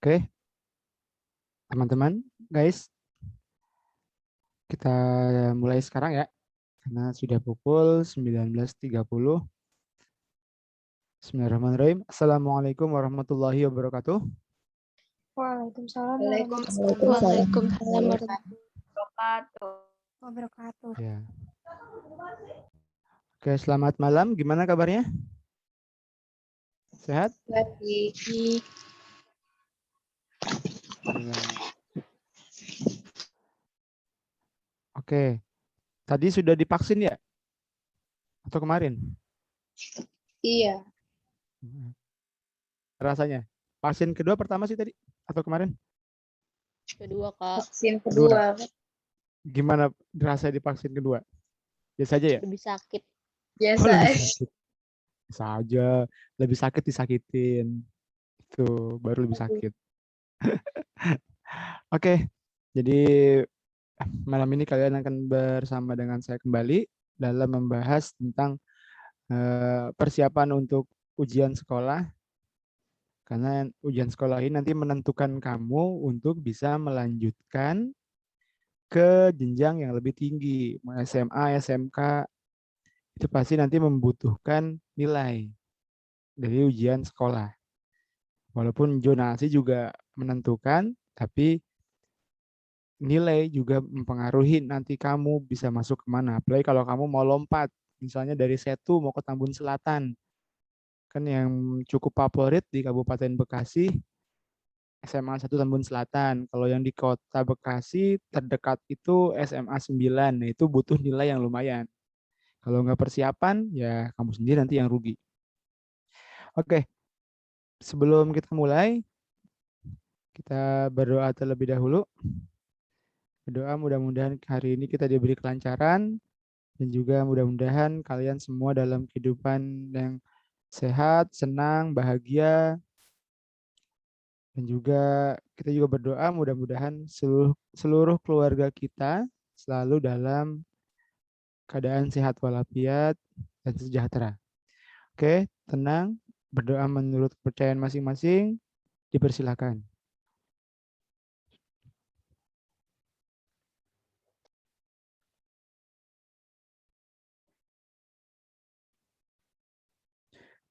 Oke, teman-teman, guys, kita mulai sekarang ya, karena sudah pukul 19.30. Bismillahirrahmanirrahim. Assalamualaikum warahmatullahi wabarakatuh. Waalaikumsalam Waalaikumsalam warahmatullahi wabarakatuh. Ya. Oke, selamat malam. Gimana kabarnya? Sehat? Baik. Oke, tadi sudah divaksin ya? Atau kemarin? Iya. Rasanya? Vaksin kedua pertama sih tadi? Atau kemarin? Kedua, Kak. Vaksin kedua. Gimana rasanya di vaksin kedua? Biasa aja ya? Lebih sakit. Oh, Biasa. lebih sakit. Bisa aja. Lebih sakit disakitin. Itu baru lebih sakit. Oke, jadi malam ini kalian akan bersama dengan saya kembali dalam membahas tentang persiapan untuk ujian sekolah. Karena ujian sekolah ini nanti menentukan kamu untuk bisa melanjutkan ke jenjang yang lebih tinggi, mau SMA, SMK, itu pasti nanti membutuhkan nilai dari ujian sekolah. Walaupun zonasi juga menentukan, tapi nilai juga mempengaruhi nanti kamu bisa masuk kemana. Apalagi kalau kamu mau lompat, misalnya dari Setu mau ke Tambun Selatan, kan yang cukup favorit di Kabupaten Bekasi, SMA 1 Tambun Selatan. Kalau yang di kota Bekasi terdekat itu SMA 9, nah itu butuh nilai yang lumayan. Kalau nggak persiapan, ya kamu sendiri nanti yang rugi. Oke, sebelum kita mulai, kita berdoa terlebih dahulu. Berdoa mudah-mudahan hari ini kita diberi kelancaran, dan juga mudah-mudahan kalian semua dalam kehidupan yang sehat, senang, bahagia, dan juga kita juga berdoa mudah-mudahan seluruh keluarga kita selalu dalam keadaan sehat walafiat dan sejahtera. Oke, tenang, berdoa menurut kepercayaan masing-masing, dipersilakan.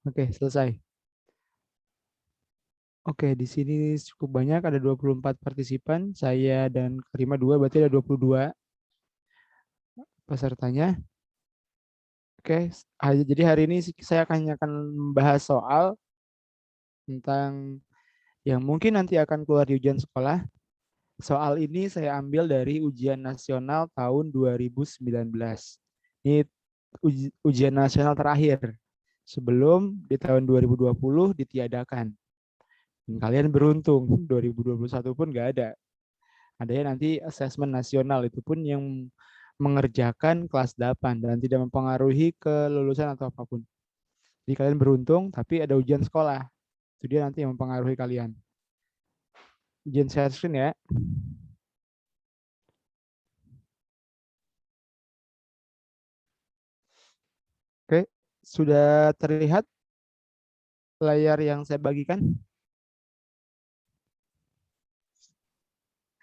Oke, selesai. Oke, di sini cukup banyak, ada 24 partisipan. Saya dan Karima 2, berarti ada 22 pesertanya. Oke, jadi hari ini saya akan membahas soal tentang yang mungkin nanti akan keluar di ujian sekolah. Soal ini saya ambil dari ujian nasional tahun 2019. Ini ujian nasional terakhir sebelum di tahun 2020 ditiadakan. Dan kalian beruntung, 2021 pun nggak ada. Adanya nanti asesmen nasional, itu pun yang mengerjakan kelas 8 dan tidak mempengaruhi kelulusan atau apapun. Jadi kalian beruntung, tapi ada ujian sekolah. Itu dia nanti yang mempengaruhi kalian. Ujian share screen ya. Oke, sudah terlihat layar yang saya bagikan?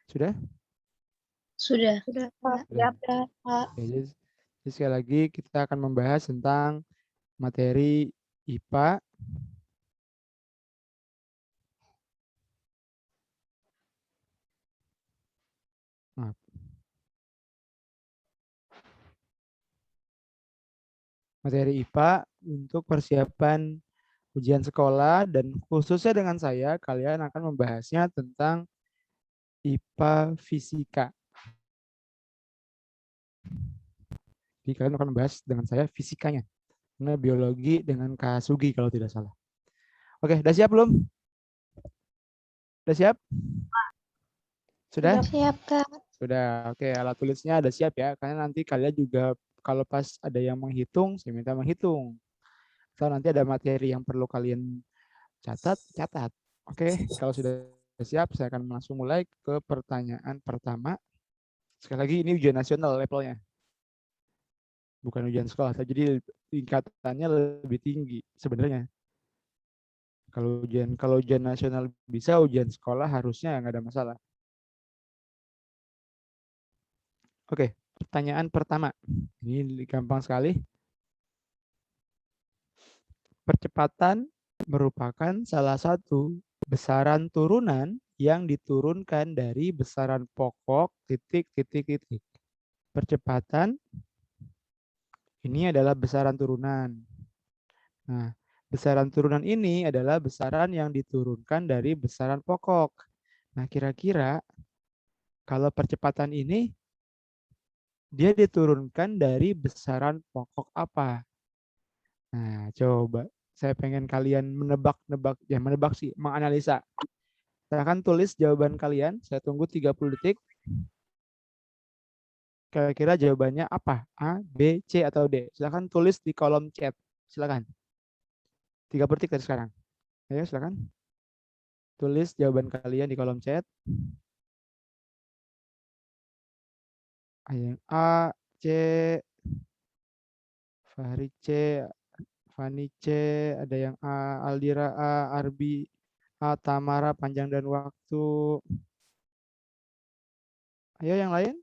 Sudah? Sudah. Sudah, Sudah. Pak. Oke, jadi sekali lagi kita akan membahas tentang materi IPA. Maaf. Materi IPA untuk persiapan ujian sekolah, dan khususnya dengan saya, kalian akan membahasnya tentang IPA Fisika. Jadi kalian akan membahas dengan saya fisikanya. Karena biologi dengan Kak Sugi kalau tidak salah. Oke, udah siap belum? Udah siap? Sudah? siap, Kak. Sudah. Oke, alat tulisnya ada siap ya. Karena nanti kalian juga kalau pas ada yang menghitung, saya minta menghitung. Atau nanti ada materi yang perlu kalian catat. Oke, kalau sudah siap, saya akan langsung mulai ke pertanyaan pertama. Sekali lagi, ini ujian nasional levelnya. Bukan ujian sekolah, jadi tingkatannya lebih tinggi sebenarnya. Kalau ujian nasional bisa, ujian sekolah harusnya nggak ada masalah. Oke, pertanyaan pertama. Ini gampang sekali. Percepatan merupakan salah satu besaran turunan yang diturunkan dari besaran pokok titik titik titik. Percepatan ini adalah besaran turunan. Nah, besaran turunan ini adalah besaran yang diturunkan dari besaran pokok. Nah, kira-kira kalau percepatan ini dia diturunkan dari besaran pokok apa? Nah, coba saya pengen kalian menebak-nebak, ya menebak sih, menganalisa. Silahkan tulis jawaban kalian, saya tunggu 30 detik. Kira-kira jawabannya apa? A, B, C, atau D? Silahkan tulis di kolom chat. Silahkan. 30 detik dari sekarang. Ayo silahkan. Tulis jawaban kalian di kolom chat. Yang A, C, Fahri C, Fani C, ada yang A, Aldira A, Arbi A, Tamara, panjang dan waktu. Ayo yang lain,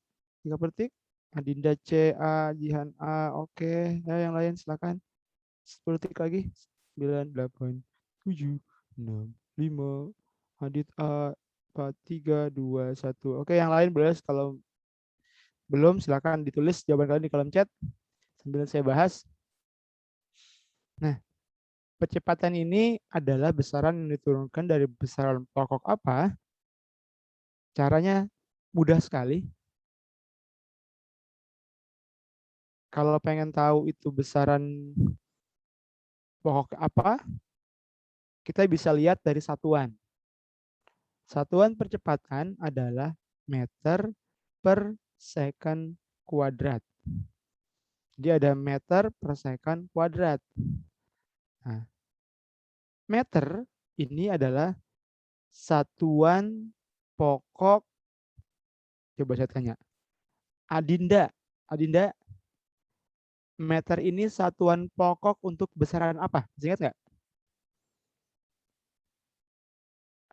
30 detik. Adinda C, A, Jihan A, oke. Ayo yang lain silakan. 10 detik lagi. 9, 8, 7, 6, 5, Adit A, 4, 3, 2, 1. Oke, yang lain boleh kalau belum silakan ditulis jawaban kalian di kolom chat sambil saya bahas. Nah, percepatan ini adalah besaran yang diturunkan dari besaran pokok apa? Caranya mudah sekali. Kalau pengen tahu itu besaran pokok apa, kita bisa lihat dari satuan. Satuan percepatan adalah meter per second kuadrat. Jadi ada meter per second kuadrat. Nah, meter ini adalah satuan pokok. Coba saya tanya. Adinda, Adinda, meter ini satuan pokok untuk besaran apa? Masih ingat nggak?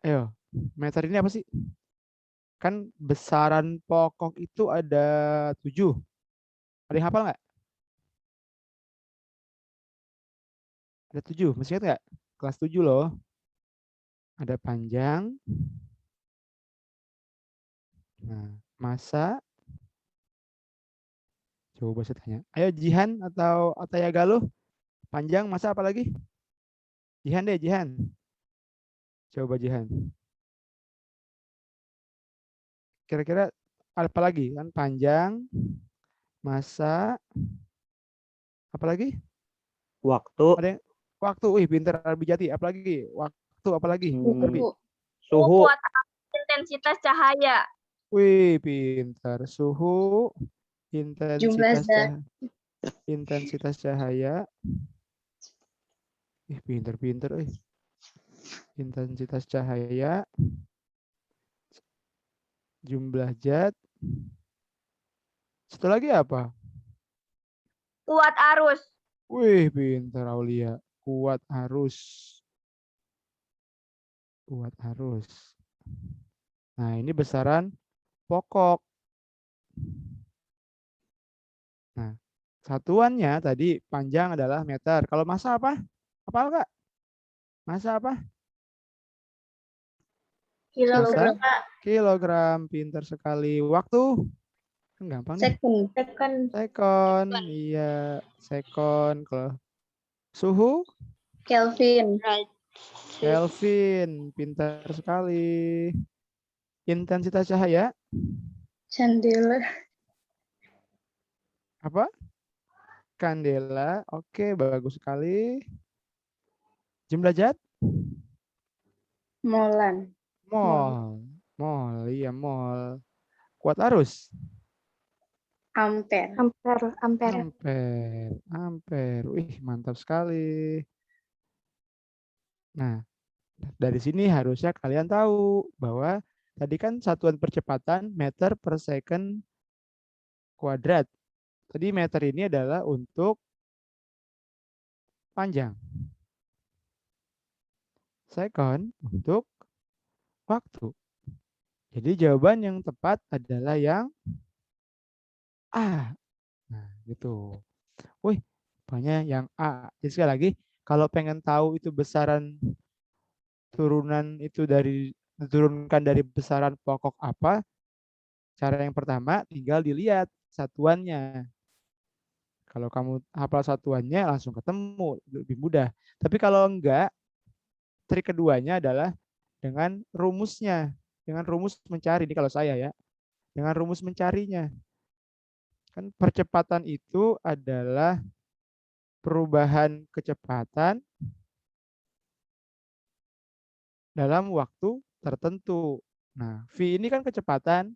Ayo, meter ini apa sih? Kan besaran pokok itu ada 7. Ada yang hafal nggak? Ada 7, masih ingat nggak? Kelas 7 loh. Ada panjang. Nah, masa. Coba saya tanya. Ayo Jihan atau Ataya Galuh. Panjang, masa apa lagi? Jihan deh, Jihan. Coba Jihan. Kira-kira apa lagi? Kan panjang, masa, apa lagi? Waktu. Ada yang waktu. Wih, pinter Arbi Jati. Apalagi? Waktu apalagi? Arbi. Suhu. Intensitas cahaya. Wih, pintar. Suhu, intensitas cahaya. Ih, pinter-pinter. Intensitas cahaya, jumlah zat. Satu lagi apa? Kuat arus. Wih, pintar Aulia. Kuat arus. Kuat arus. Nah, ini besaran pokok. Nah, satuannya tadi panjang adalah meter. Kalau massa apa? Apa enggak? Massa apa? Kilogram. Massa? Kilogram. Pintar sekali. Waktu? Kan gampang nih. Sekon. Iya, sekon. Kalau suhu? Kelvin. Kelvin. Pintar sekali. Intensitas cahaya? Candela. Apa? Kandela. Oke, bagus sekali. Jumlah zat? Molan. Mol. Mol, iya mol. Kuat arus? Ampere. Ampere. Wih, mantap sekali. Nah, dari sini harusnya kalian tahu bahwa tadi kan satuan percepatan meter per second kuadrat. Tadi meter ini adalah untuk panjang. second untuk waktu. Jadi jawaban yang tepat adalah yang A. Nah, gitu. Wih, rupanya yang A. Jadi sekali lagi, kalau pengen tahu itu besaran turunan itu diturunkan dari besaran pokok apa, cara yang pertama tinggal dilihat satuannya. Kalau kamu hafal satuannya langsung ketemu, lebih mudah. Tapi kalau enggak, trik keduanya adalah dengan rumusnya. Dengan rumus mencari, ini kalau saya ya. Dengan rumus mencarinya. Kan percepatan itu adalah perubahan kecepatan dalam waktu tertentu. Nah, V ini kan kecepatan.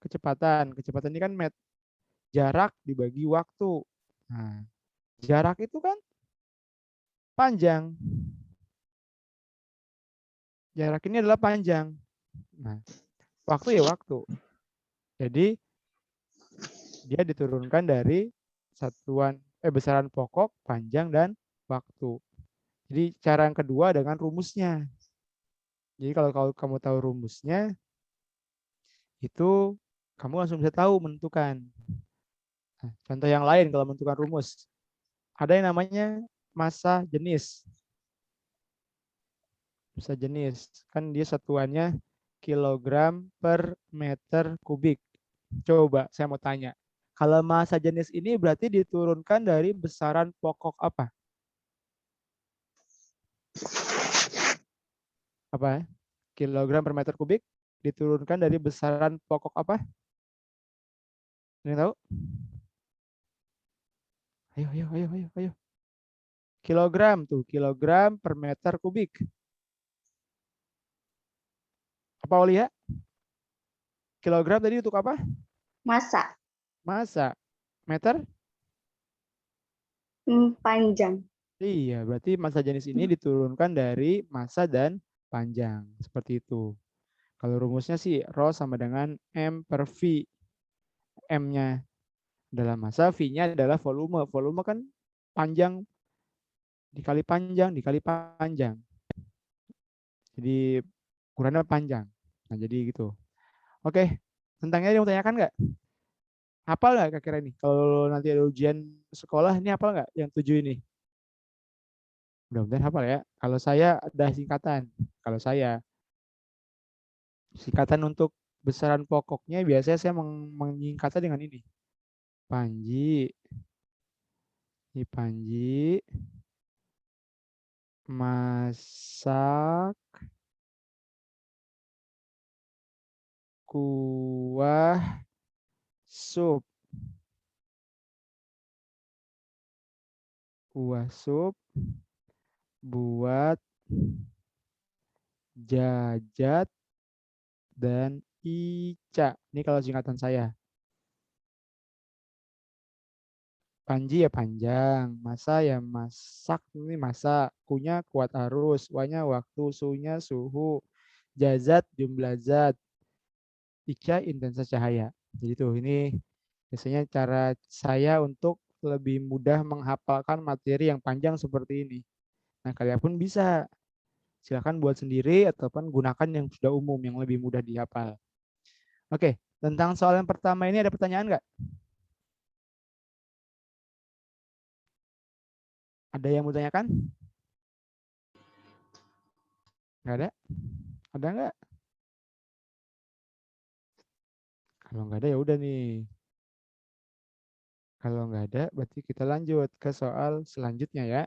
Kecepatan ini kan jarak dibagi waktu. Nah, jarak itu kan panjang. Jarak ini adalah panjang. Nah, waktu ya waktu. Jadi dia diturunkan dari besaran pokok, panjang dan waktu. Jadi cara yang kedua dengan rumusnya. Jadi kalau kamu tahu rumusnya, itu kamu langsung bisa tahu menentukan. Nah, contoh yang lain kalau menentukan rumus. Ada yang namanya massa jenis. Massa jenis. Kan dia satuannya kilogram per meter kubik. Coba saya mau tanya. Kalau massa jenis ini berarti diturunkan dari besaran pokok apa? Apa? Kilogram per meter kubik diturunkan dari besaran pokok apa? Ini tahu? Ayo. Kilogram tuh, kilogram per meter kubik. Apa Aulia? Kilogram tadi untuk apa? Massa. Massa. Meter? Panjang. Iya, berarti massa jenis ini diturunkan dari massa dan panjang. Seperti itu. Kalau rumusnya sih rho sama dengan M per V. M-nya adalah massa, V-nya adalah volume. Volume kan panjang dikali panjang dikali panjang. Jadi ukurannya panjang. Nah, jadi gitu. Oke, tentangnya ada yang mau tanyakan nggak? Hafal nggak kira-kira ini? Kalau nanti ada ujian sekolah, ini hafal nggak yang 7 ini? Mudah-mudahan hafal ya. Kalau saya ada singkatan. Kalau saya singkatan untuk besaran pokoknya biasanya saya menyingkatnya dengan ini. Panji. Ini Panji. Masak kuah sup. Kuah sup buat Jajat dan Ica. Ini kalau singkatan saya. Panji ya panjang, masa ya masak, ini masak, kunya kuat arus, wanya waktu, sunya suhu, jazat jumlah zat, Ica intensitas cahaya. Jadi tuh ini biasanya cara saya untuk lebih mudah menghafalkan materi yang panjang seperti ini. Nah, kalian pun bisa. Silakan buat sendiri ataupun gunakan yang sudah umum yang lebih mudah dihafal. Oke, tentang soal yang pertama ini ada pertanyaan nggak? Ada yang mau tanyakan? Nggak ada? Ada nggak? Kalau nggak ada ya udah nih. Kalau nggak ada, berarti kita lanjut ke soal selanjutnya ya.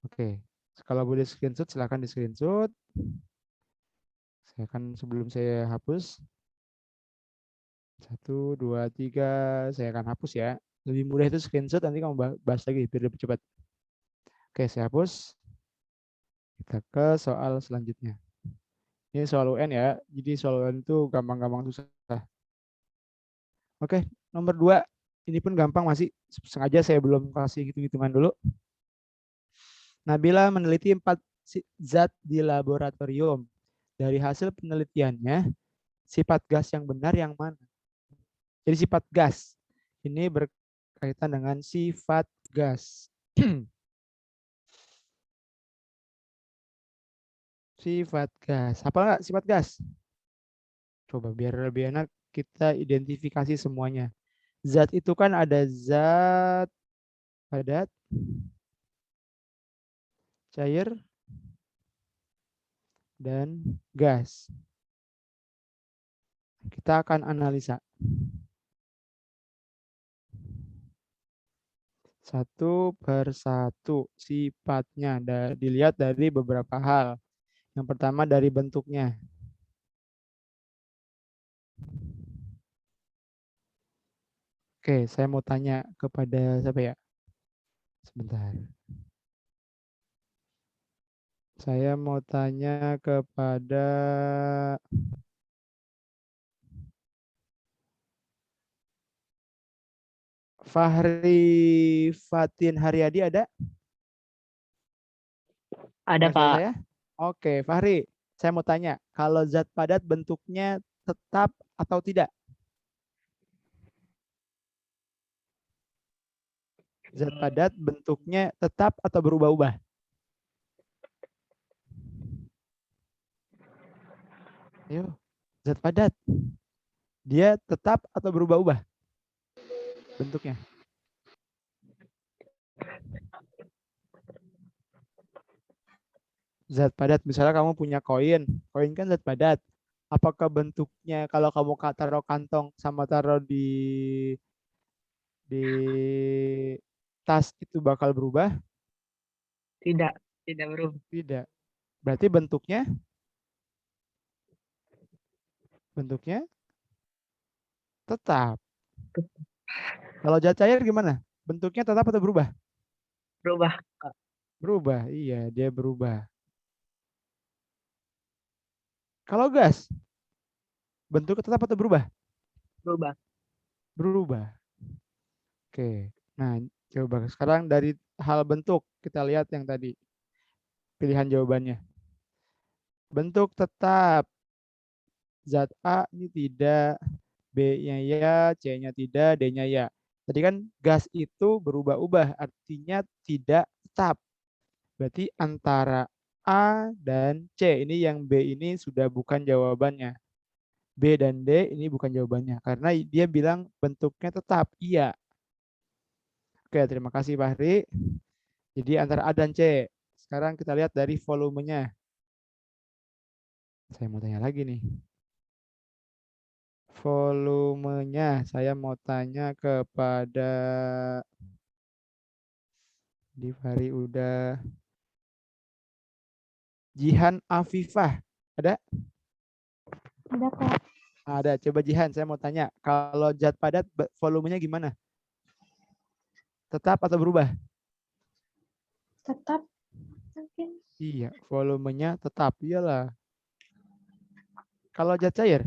Oke, kalau boleh screenshot, silakan di screenshot. Saya akan sebelum saya hapus. 1, 2, 3, saya akan hapus ya. Lebih mudah itu screenshot, nanti kamu bahas lagi biar lebih cepat. Oke, saya hapus. Kita ke soal selanjutnya. Ini soal UN ya, jadi soal UN itu gampang-gampang susah. Oke, nomor 2. Ini pun gampang, masih sengaja saya belum kasih hitung-hitungan dulu. Nabila meneliti 4 zat di laboratorium. Dari hasil penelitiannya, sifat gas yang benar yang mana? Jadi sifat gas ini berkaitan dengan sifat gas. Sifat gas. Apa enggak sifat gas? Coba biar lebih enak kita identifikasi semuanya. Zat itu kan ada zat padat, cair, dan gas. Kita akan analisa. Satu per satu sifatnya. Dilihat dari beberapa hal. Yang pertama dari bentuknya. Oke, saya mau tanya kepada siapa ya? Sebentar. Saya mau tanya kepada Fahri Fatin Haryadi ada? Ada, Suara Pak. saya? Oke, Fahri, saya mau tanya, kalau zat padat bentuknya tetap atau tidak? Zat padat bentuknya tetap atau berubah-ubah? Ayo, zat padat. Dia tetap atau berubah-ubah bentuknya? Zat padat, misalnya kamu punya koin, koin kan zat padat. Apakah bentuknya kalau kamu taruh kantong sama taruh di tas itu bakal berubah? Tidak, tidak berubah. Tidak. Berarti bentuknya tetap. Kalau zat cair gimana? Bentuknya tetap atau berubah? Berubah, Kak. Berubah, iya dia berubah. Kalau gas, bentuknya tetap atau berubah? Berubah. Berubah. Oke. Nah, coba sekarang dari hal bentuk kita lihat yang tadi pilihan jawabannya. Bentuk tetap. Zat A ini tidak, B-nya ya, C-nya tidak, D-nya ya. Tadi kan gas itu berubah-ubah, artinya tidak tetap. Berarti antara A dan C. Ini yang B ini sudah bukan jawabannya. B dan D ini bukan jawabannya. Karena dia bilang bentuknya tetap. Iya. Oke, terima kasih Fahri. Jadi antara A dan C. Sekarang kita lihat dari volumenya. Saya mau tanya lagi nih. Volumenya. Saya mau tanya kepada di Fahri udah. Jihan Afifah. Ada? Ada Kak. Ada. Coba Jihan, saya mau tanya. Kalau zat padat volumenya gimana? Tetap atau berubah? Tetap mungkin Iya, volumenya tetap. Iyalah. Kalau zat cair,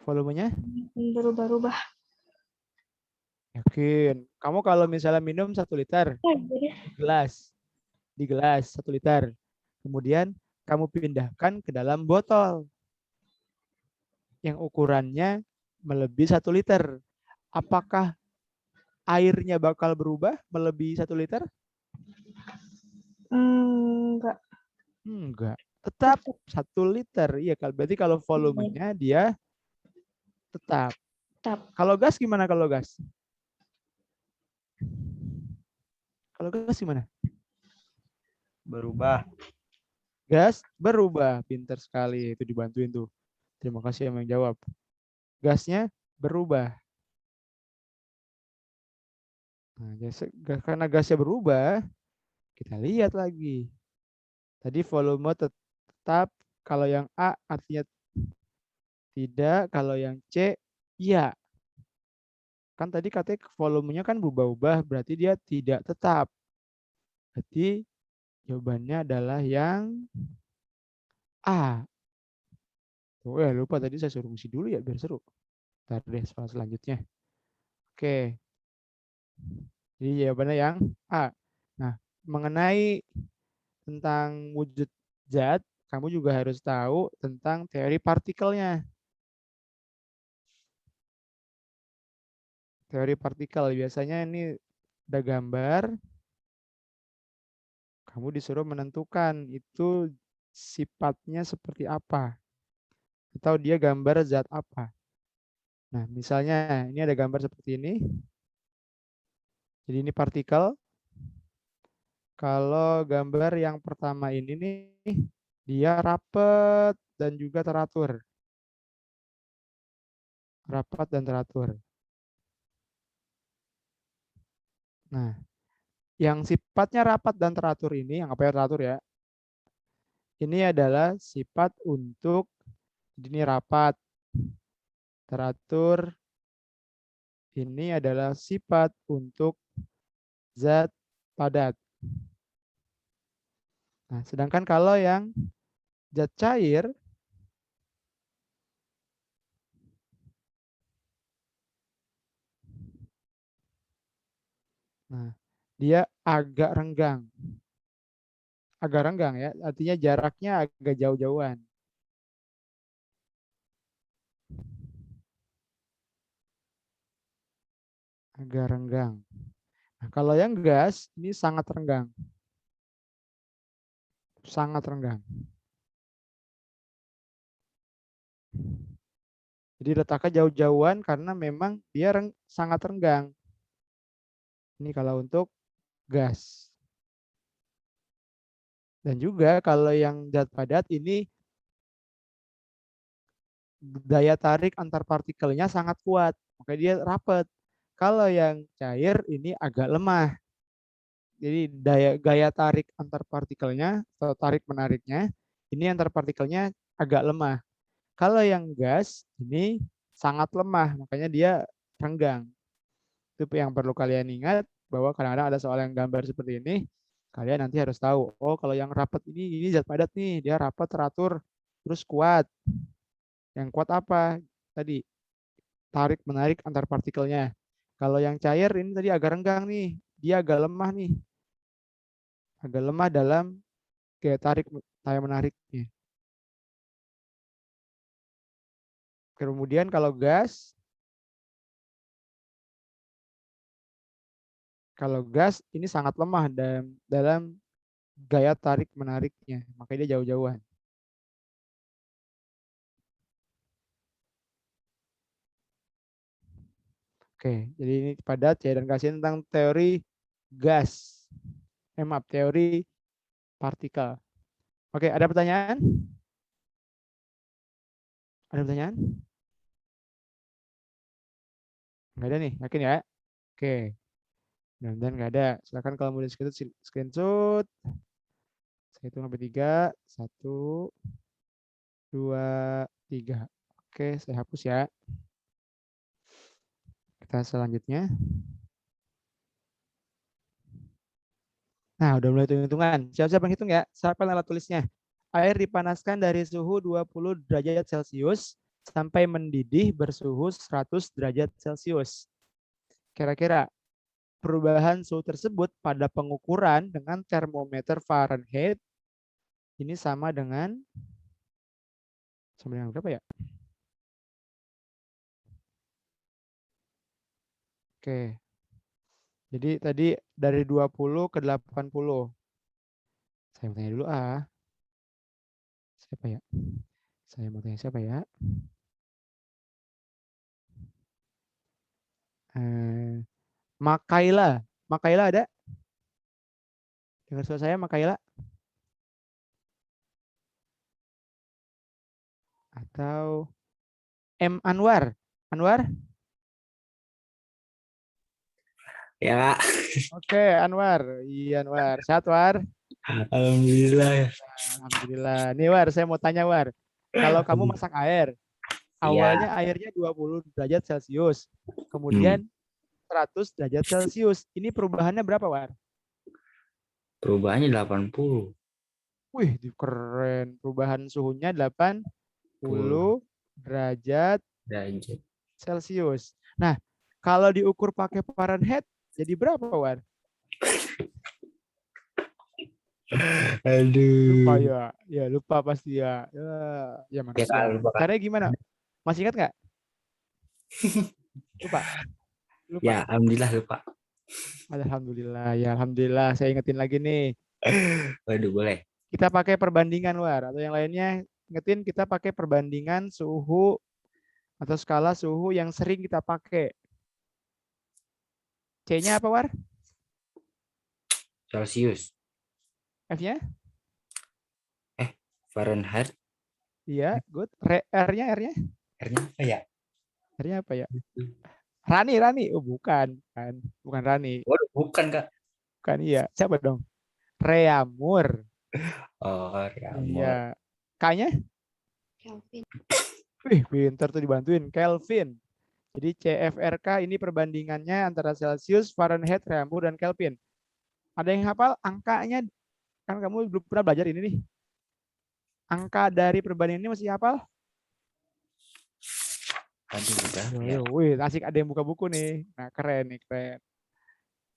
volumenya berubah-ubah. yakin. Kamu kalau misalnya minum 1 liter Jadi di gelas 1 liter, kemudian kamu pindahkan ke dalam botol yang ukurannya melebihi 1 liter. Apakah airnya bakal berubah melebihi 1 liter? enggak. Enggak. Tetap 1 liter. Iya, berarti kalau volumenya dia tetap. Tetap. Kalau gas gimana kalau gas? Kalau gas gimana? Berubah. Gas berubah. Pinter sekali. Itu dibantuin tuh. Terima kasih yang menjawab. Gasnya berubah. Nah, karena gasnya berubah, kita lihat lagi. Tadi volume tetap. Kalau yang A artinya tidak. Kalau yang C, iya. Kan tadi katanya volumenya kan berubah-ubah. Berarti dia tidak tetap. Berarti jawabannya adalah yang A. Oh ya lupa tadi saya suruh ngisi dulu ya biar seru. Ntar deh soal selanjutnya. Oke. Jadi jawabannya yang A. Nah, mengenai tentang wujud zat, kamu juga harus tahu tentang teori partikelnya. Teori partikel biasanya ini ada gambar. Kamu disuruh menentukan itu sifatnya seperti apa. Atau dia gambar zat apa. Nah, misalnya ini ada gambar seperti ini. Jadi ini partikel. Kalau gambar yang pertama ini nih, dia rapat dan juga teratur. Rapat dan teratur. Nah, yang sifatnya rapat dan teratur ini, yang apa ya teratur ya, ini adalah sifat untuk ini rapat, teratur, ini adalah sifat untuk zat padat. Nah, sedangkan kalau yang zat cair, nah, dia agak renggang. Agak renggang ya, artinya jaraknya agak jauh-jauhan. Agak renggang. Nah, kalau yang gas, ini sangat renggang. Sangat renggang. Jadi letaknya jauh-jauhan karena memang dia sangat renggang. Ini kalau untuk gas. Dan juga kalau yang zat padat ini daya tarik antar partikelnya sangat kuat. Makanya dia rapat. Kalau yang cair ini agak lemah. Jadi gaya tarik antar partikelnya atau tarik menariknya ini antar partikelnya agak lemah. Kalau yang gas ini sangat lemah, makanya dia renggang. Itu yang perlu kalian ingat bahwa kadang-kadang ada soal yang gambar seperti ini, kalian nanti harus tahu, oh kalau yang rapat ini zat padat nih, dia rapat teratur terus kuat. Yang kuat apa? Tadi tarik menarik antar partikelnya. Kalau yang cair ini tadi agak renggang nih, dia agak lemah nih. Agak lemah dalam gaya tarik menariknya. Kemudian kalau gas ini sangat lemah dalam gaya tarik menariknya, makanya dia jauh-jauhan. Oke, jadi ini padat ya dan kasih tentang teori gas. Maaf, teori partikel. Oke, ada pertanyaan? Ada pertanyaan? Nggak ada nih, yakin ya? Oke. Dan nggak ada. Silakan kalau mau di screenshot. Saya hitung sampai 3. 1, 2, 3. Oke, saya hapus ya. Kita selanjutnya. Nah, udah mulai hitung-hitungan. Siap-siap menghitung ya. Siapkan alat tulisnya. Air dipanaskan dari suhu 20 derajat Celcius sampai mendidih bersuhu 100 derajat Celcius. Kira-kira perubahan suhu tersebut pada pengukuran dengan termometer Fahrenheit ini sama dengan berapa ya? Oke. Jadi tadi dari 20 ke 80. Saya mau tanya dulu Siapa ya? Saya mau tanya siapa ya? Makaila. Makaila ada? Dengar suara saya Makaila? Atau M. Anwar? Anwar? Ya, Kak. Oke, Anwar. Iya, Anwar. Sehat, War? Alhamdulillah ya. Alhamdulillah. Nih, War, saya mau tanya, War. Kalau kamu masak air, awalnya airnya 20 derajat Celcius, kemudian 100 derajat Celcius. Ini perubahannya berapa, War? Perubahannya 80. Wih, keren. Perubahan suhunya 80 derajat Celcius. Nah, kalau diukur pakai Fahrenheit, jadi berapa, War? Aduh. Lupa ya. Ya, lupa pasti ya. Ya manusia. Ya, lupa, Kak. Caranya gimana? Masih ingat nggak? Lupa. Ya, alhamdulillah lupa. Alhamdulillah. Ya, alhamdulillah. Saya ingetin lagi nih. Waduh, boleh. Kita pakai perbandingan War, atau yang lainnya ingetin kita pakai perbandingan suhu atau skala suhu yang sering kita pakai. C-nya apa War? Celcius. F-nya? Fahrenheit. Iya, good. R-nya? R-nya apa ya? R-nya apa ya? Rani. Oh, bukan. Bukan Rani. Waduh, bukan, Kak. Bukan, iya. Siapa dong? Reamur. Oh, Reamur. Iya. K-nya? Kelvin. Wih, pintar tuh dibantuin. Kelvin. Jadi CFRK ini perbandingannya antara Celsius, Fahrenheit, Reamur, dan Kelvin. Ada yang hafal angkanya? Kan kamu belum pernah belajar ini nih. Angka dari perbandingan ini masih hafal? Aduh, udah. Ya. Wih, asik ada yang buka buku nih. Nah, keren nih, keren.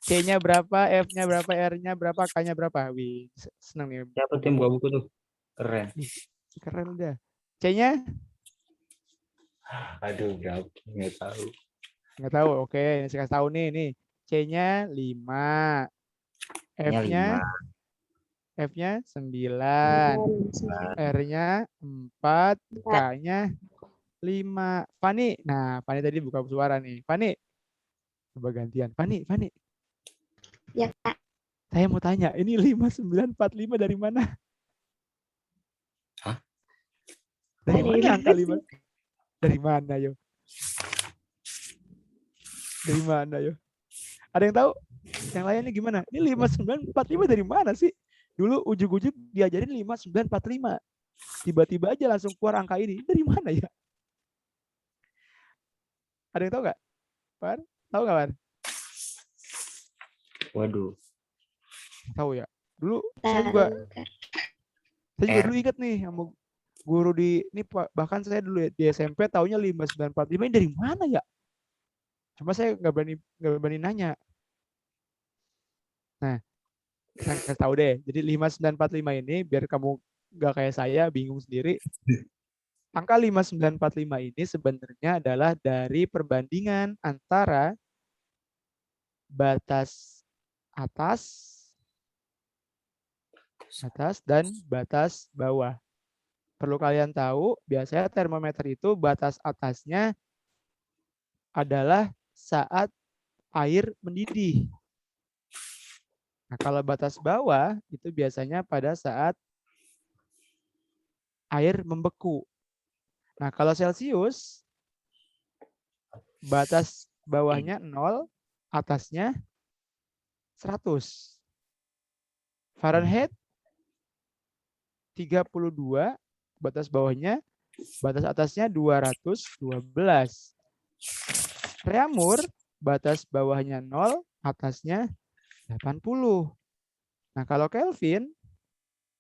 C-nya berapa, F-nya berapa, R-nya berapa, K-nya berapa? Wih, seneng nih. Siapa tuh yang buka buku tuh? Keren. Keren udah. C-nya? Aduh, berapa? Nggak tahu. Nggak tahu. Oke, ini saya kasih tahu nih. C-nya 5. Nya F-nya 9. R-nya 4. K-nya 5. Fani. Nah, Fani tadi buka suara nih. Fani. Coba gantian. Fani. Ya, Kak. Saya mau tanya, ini 5945 dari mana? Hah? Dari Dari mana angka mana 5? Dari mana, yo? Dari mana, yo? Ada yang tahu? Yang lainnya gimana? Ini 5945 dari mana sih? Dulu ujug-ujug diajarin 5945. Tiba-tiba aja langsung keluar angka ini. Dari mana ya? Ada yang tahu nggak? Par? Tahu nggak, Par? Waduh. Tahu ya. Dulu saya juga dulu ingat nih sama guru di ini bahkan saya dulu ya, di SMP taunya 5945 ini dari mana ya? Cuma saya nggak berani nanya. Nah, saya kasih tahu deh. Jadi 5945 ini biar kamu nggak kayak saya bingung sendiri. Angka 5945 ini sebenarnya adalah dari perbandingan antara batas atas dan batas bawah. Perlu kalian tahu, biasanya termometer itu batas atasnya adalah saat air mendidih. Nah, kalau batas bawah itu biasanya pada saat air membeku. Nah, kalau Celsius, batas bawahnya 0, atasnya 100. Fahrenheit 32, batas bawahnya, batas atasnya 212. Reamur, batas bawahnya 0, atasnya 80. Nah, kalau Kelvin,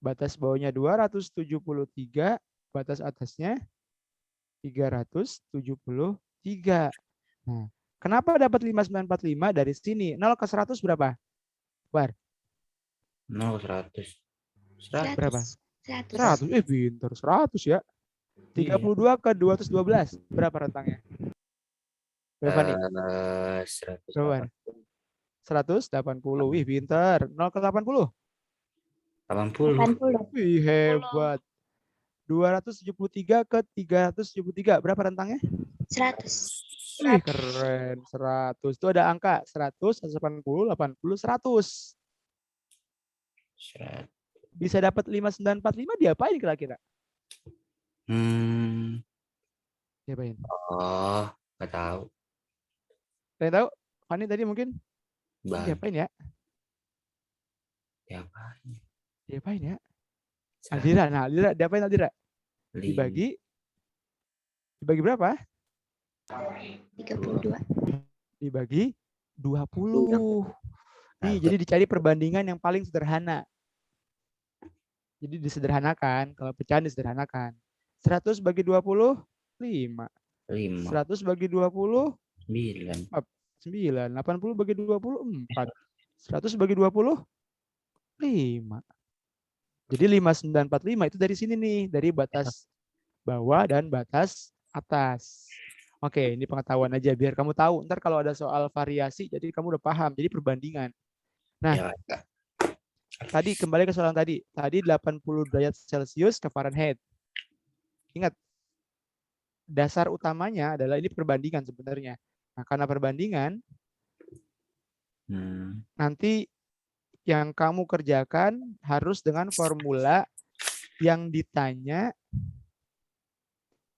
batas bawahnya 273, batas atasnya 373. Nah, kenapa dapat 5945 dari sini? 0 ke 100 berapa? Bar? 0 ke 100. 100. Berapa? 100. 100. Pintar. 100 ya. 32 ke 212. Berapa rentangnya? Berapa nih? 100. Berapa? 180. Wih, pintar. 0 ke 80. 80. 80. Wih, hebat. 273 ke 373. Berapa rentangnya? 100. Wih, keren. 100. Itu ada angka 100, 180, 80, 100. Bisa dapat 5945 diapain kira-kira? Diapain? Oh, nggak tahu. Ada yang tahu? Fani tadi mungkin? Bagi. Diapain ya? Diapain ya? Aldira. Nah, Aldira. Diapain Aldira? Dibagi berapa? 32. Dibagi 20. Nih, jadi dicari perbandingan yang paling sederhana. Jadi disederhanakan. Kalau pecahan disederhanakan. 100 bagi 20, 5. 100 bagi 20, 9. 9. 80 bagi 20, 4. 100 bagi 20, 5. Jadi 5945 itu dari sini nih. Dari batas bawah dan batas atas. Oke, ini pengetahuan aja biar kamu tahu. Ntar kalau ada soal variasi, jadi kamu udah paham. Jadi perbandingan. Nah, Tadi kembali ke soal tadi. Tadi 80 derajat Celcius ke Fahrenheit. Ingat, dasar utamanya adalah ini perbandingan sebenarnya. Nah, karena perbandingan, nanti yang kamu kerjakan harus dengan formula yang ditanya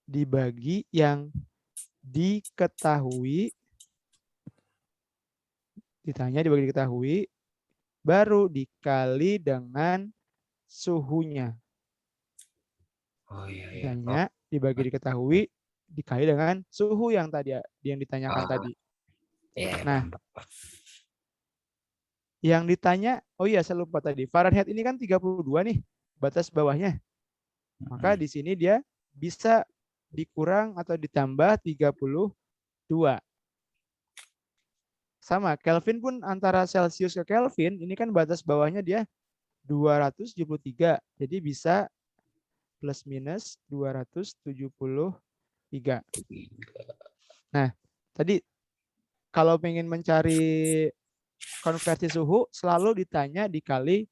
dibagi yang diketahui, baru dikali dengan suhunya. Oh iya, iya. Ditanya dibagi diketahui dikali dengan suhu yang tadi yang ditanyakan tadi. Iya, Nah, paham. yang ditanya, oh iya saya lupa tadi. Fahrenheit ini kan 32 nih batas bawahnya. Maka di sini dia bisa dikurang atau ditambah 32. Sama, Kelvin pun antara Celcius ke Kelvin, ini kan batas bawahnya dia 273. Jadi bisa plus minus 273. Nah, tadi kalau pengen mencari konversi suhu, selalu ditanya dibagi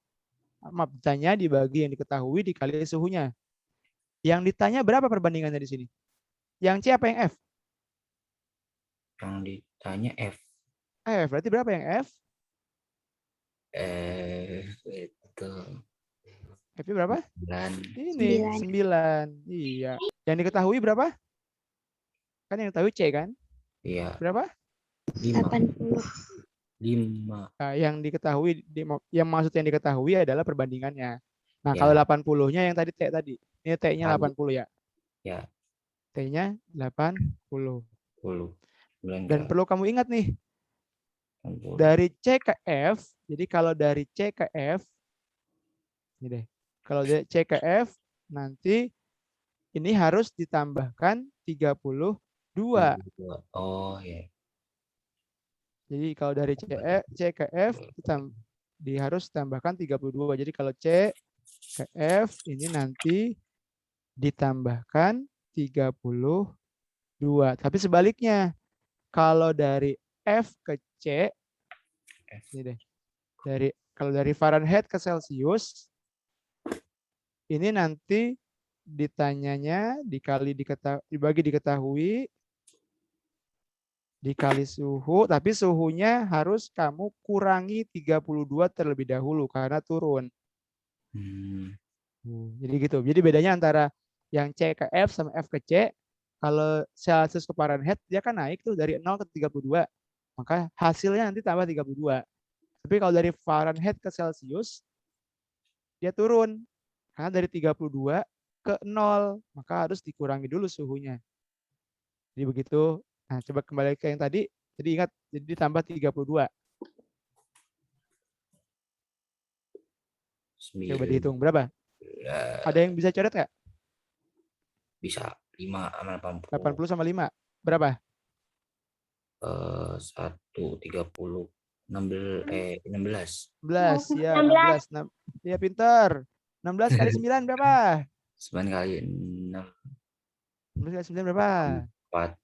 yang diketahui dikali suhunya. Yang ditanya berapa perbandingannya di sini? Yang C apa yang F? Yang ditanya F. F, berarti berapa yang F? Itu F berapa? 9. Ini 9. Iya. Yang diketahui berapa? Kan yang diketahui C kan? Iya. Berapa? 80. 5. Nah, yang diketahui, yang maksud yang diketahui adalah perbandingannya. Nah, Ya. kalau 80-nya yang tadi T tadi. Ini T-nya 80 ya. Ya. T-nya 80. 10. Dan perlu kamu ingat nih, dari C ke F, jadi kalau dari C ke F, ini deh. Kalau dari C ke F, nanti ini harus ditambahkan 32. Oh ya. Jadi kalau dari C ke F, harus tambahkan 32. Jadi kalau C ke F, ini nanti ditambahkan 32. Tapi sebaliknya, kalau dari F ke C, ini deh. Kalau dari Fahrenheit ke Celcius, ini nanti ditanyanya dibagi diketahui dikali suhu, tapi suhunya harus kamu kurangi 32 terlebih dahulu karena turun. Jadi gitu. Jadi bedanya antara yang C ke F sama F ke C, kalau Celsius ke Fahrenheit dia kan naik tuh dari 0 ke 32. Maka hasilnya nanti tambah 32. Tapi kalau dari Fahrenheit ke Celsius dia turun. Karena dari 32 ke 0, maka harus dikurangi dulu suhunya. Jadi begitu. Nah, coba kembali ke yang tadi. Jadi ingat, jadi ditambah 32. Coba dihitung berapa? Ada yang bisa coret nggak? Bisa 5 sama 80. 80 sama 5. Berapa? 1, 30, 16. 16. Ya, 16. Ya, pintar. 16 kali 9 berapa? 9 kali 6. 16 kali 9 berapa? 4.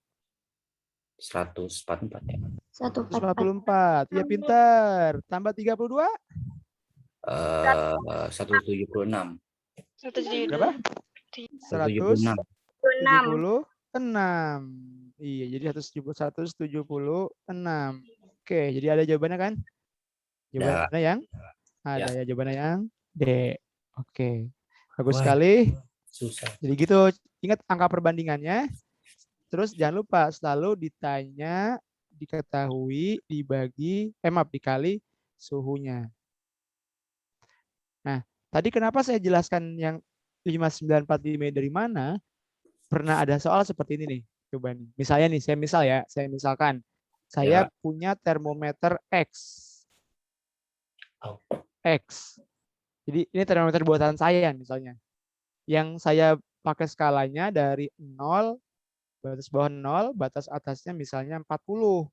144 ya. 144. 144. Ya, pintar. Tambah 32? 176. Berapa? 6. 176. Iya, jadi 176. Oke, jadi ada jawabannya kan? Jawabannya yang ada ya, jawabannya yang D. Oke. Bagus sekali. Susah. Jadi gitu, ingat angka perbandingannya. Terus jangan lupa selalu ditanya, diketahui, dikali suhunya. Nah, tadi kenapa saya jelaskan yang 5945 dari mana? Pernah ada soal seperti ini nih. Coba nih. Misalnya nih, saya misalkan saya punya termometer X. X. Jadi ini termometer buatan saya misalnya. Yang saya pakai skalanya dari 0, batas bawah 0, batas atasnya misalnya 40.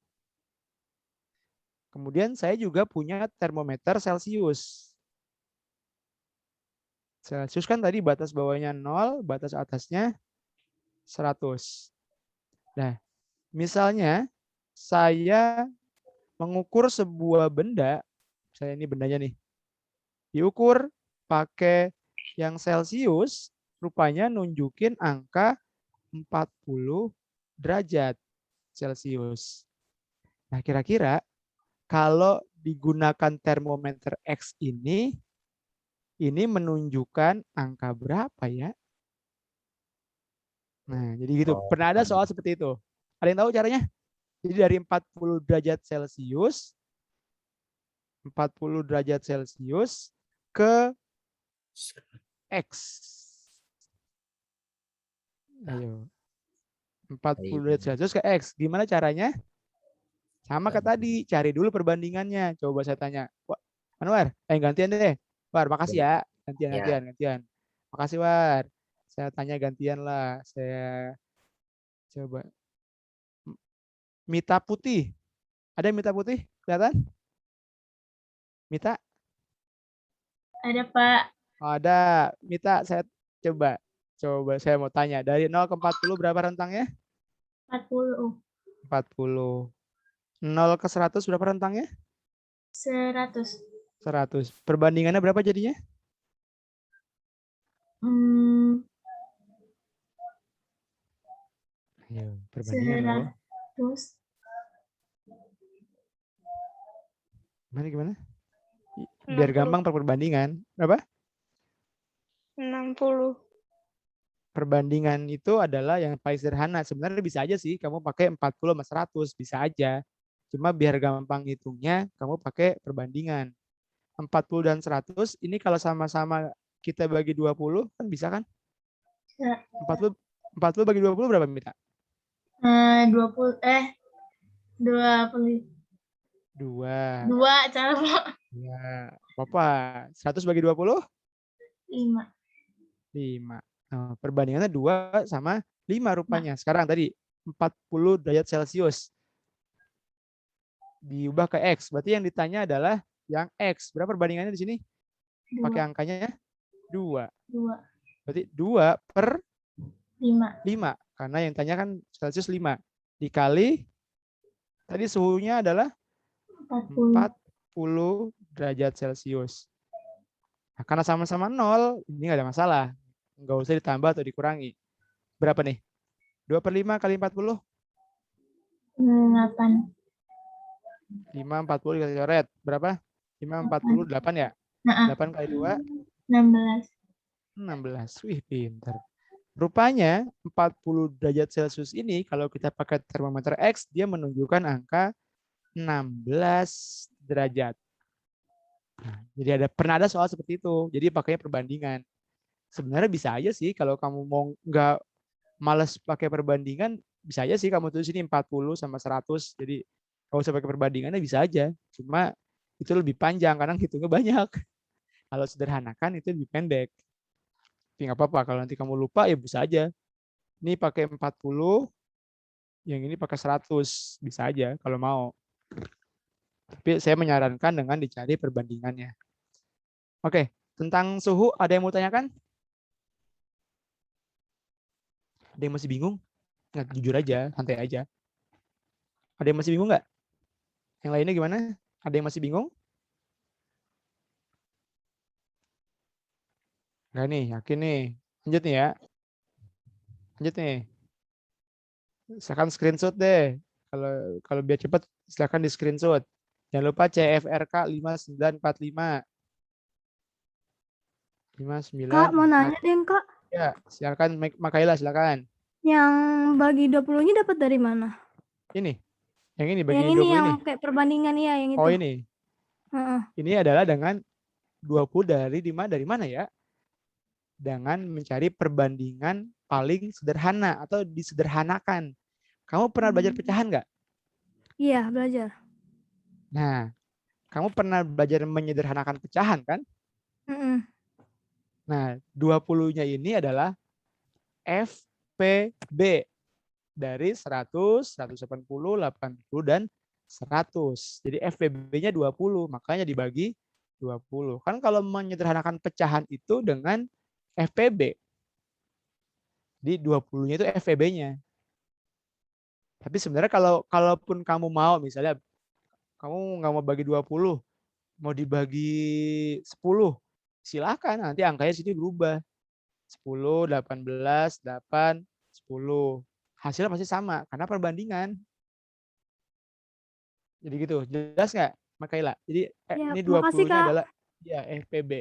Kemudian saya juga punya termometer Celcius. Celcius kan tadi batas bawahnya 0, batas atasnya 100. Nah, misalnya saya mengukur sebuah benda, saya ini bendanya nih. Diukur pakai yang Celcius, rupanya nunjukin angka 40 derajat Celcius. Nah, kira-kira kalau digunakan termometer X ini menunjukkan angka berapa ya? Nah, jadi gitu. Oh, Pernah ada soal seperti itu. Ada yang tahu caranya? Jadi dari 40 derajat Celcius, 40 derajat Celcius ke X. Ayo. 40 derajat Celcius ke X. Gimana caranya? Sama kayak tadi, cari dulu perbandingannya. Coba saya tanya. Wah, Anwar, gantian deh. War, makasih ya. Gantian. Makasih, War. Saya tanya gantian lah. Saya coba. Mita putih. Ada yang Mita putih? Kelihatan? Mita? Ada, Pak. Oh, ada. Mita, saya coba saya mau tanya. Dari 0 ke 40 berapa rentangnya? 40. 40. 0 ke 100 berapa rentangnya? 100. 100. Perbandingannya berapa jadinya? Ayo, perbandingan loh. 100. Gimana? Biar gampang perbandingan. Berapa? 60. Perbandingan itu adalah yang paling sederhana. Sebenarnya bisa aja sih kamu pakai 40 sama 100, bisa aja. Cuma biar gampang hitungnya, kamu pakai perbandingan. 40 dan 100 ini kalau sama-sama kita bagi 20 kan bisa kan? Ya. 40 bagi 20 berapa, Mita? 20 2. 2 cara, Pak. Ya, apa-apa. 100 bagi 20? 5. 5. Nah, perbandingannya 2 sama 5 rupanya. Sekarang tadi 40 derajat Celcius diubah ke X. Berarti yang ditanya adalah yang X. Berapa perbandingannya di sini? 2. Pakai angkanya 2. 2. Berarti 2 per 5. 5. Karena yang tanya kan Celcius 5. Dikali tadi suhunya adalah 40 derajat Celcius. Nah, karena sama-sama 0, ini nggak ada masalah. Nggak usah ditambah atau dikurangi. Berapa nih? 2 per 5 kali 40? 8. 5, 40 dikasih coret. Berapa? 5, 40, 8 ya? 8 kali 2? 16. 16. Wih, pintar. Rupanya 40 derajat Celcius ini kalau kita pakai termometer X, dia menunjukkan angka 16 derajat. Nah, jadi pernah ada soal seperti itu. Jadi pakainya perbandingan. Sebenarnya bisa aja sih kalau kamu mau nggak males pakai perbandingan, bisa aja sih kamu tulis ini 40 sama 100. Jadi kalau usah pakai perbandingannya bisa aja. Cuma itu lebih panjang karena hitungnya banyak. Kalau sederhanakan itu lebih pendek. Tapi nggak apa-apa. Kalau nanti kamu lupa ya bisa aja. Ini pakai 40, yang ini pakai 100. Bisa aja kalau mau. Tapi saya menyarankan dengan dicari perbandingannya. Oke, tentang suhu ada yang mau tanyakan? Ada yang masih bingung? Nggak, jujur aja, santai aja. Ada yang masih bingung nggak? Yang lainnya gimana? Ada yang masih bingung? Nggak nih, yakin nih. Lanjut nih ya. Lanjut nih. Silakan screenshot deh. Kalau biar cepat, silakan di screenshot. Jangan lupa CFRK 5945. 59. Kak, mau nanya deh, Kak. Ya, silakan Makaila, silakan. Yang bagi 20-nya dapat dari mana? Ini. Yang ini bagi Yang 20 ini yang ini. kayak perbandingan ya, yang itu. Oh, ini. Ini adalah dengan 20 dari mana ya? Dengan mencari perbandingan paling sederhana atau disederhanakan. Kamu pernah belajar pecahan nggak? Iya, belajar. Nah, kamu pernah belajar menyederhanakan pecahan kan? Nah, 20-nya ini adalah FPB dari 100, 180, 80, dan 100. Jadi FPB-nya 20, makanya dibagi 20. Kan kalau menyederhanakan pecahan itu dengan FPB. Jadi 20-nya itu FPB-nya. Tapi sebenarnya kalaupun kamu mau, misalnya kamu nggak mau bagi 20, Mau dibagi 10, silahkan. Nanti angkanya sini berubah. 10, 18, 8, 10. Hasilnya pasti sama, karena perbandingan. Jadi gitu, jelas nggak, Makaila? Jadi Ya, ini makasih 20-nya Kak. adalah ya FPB.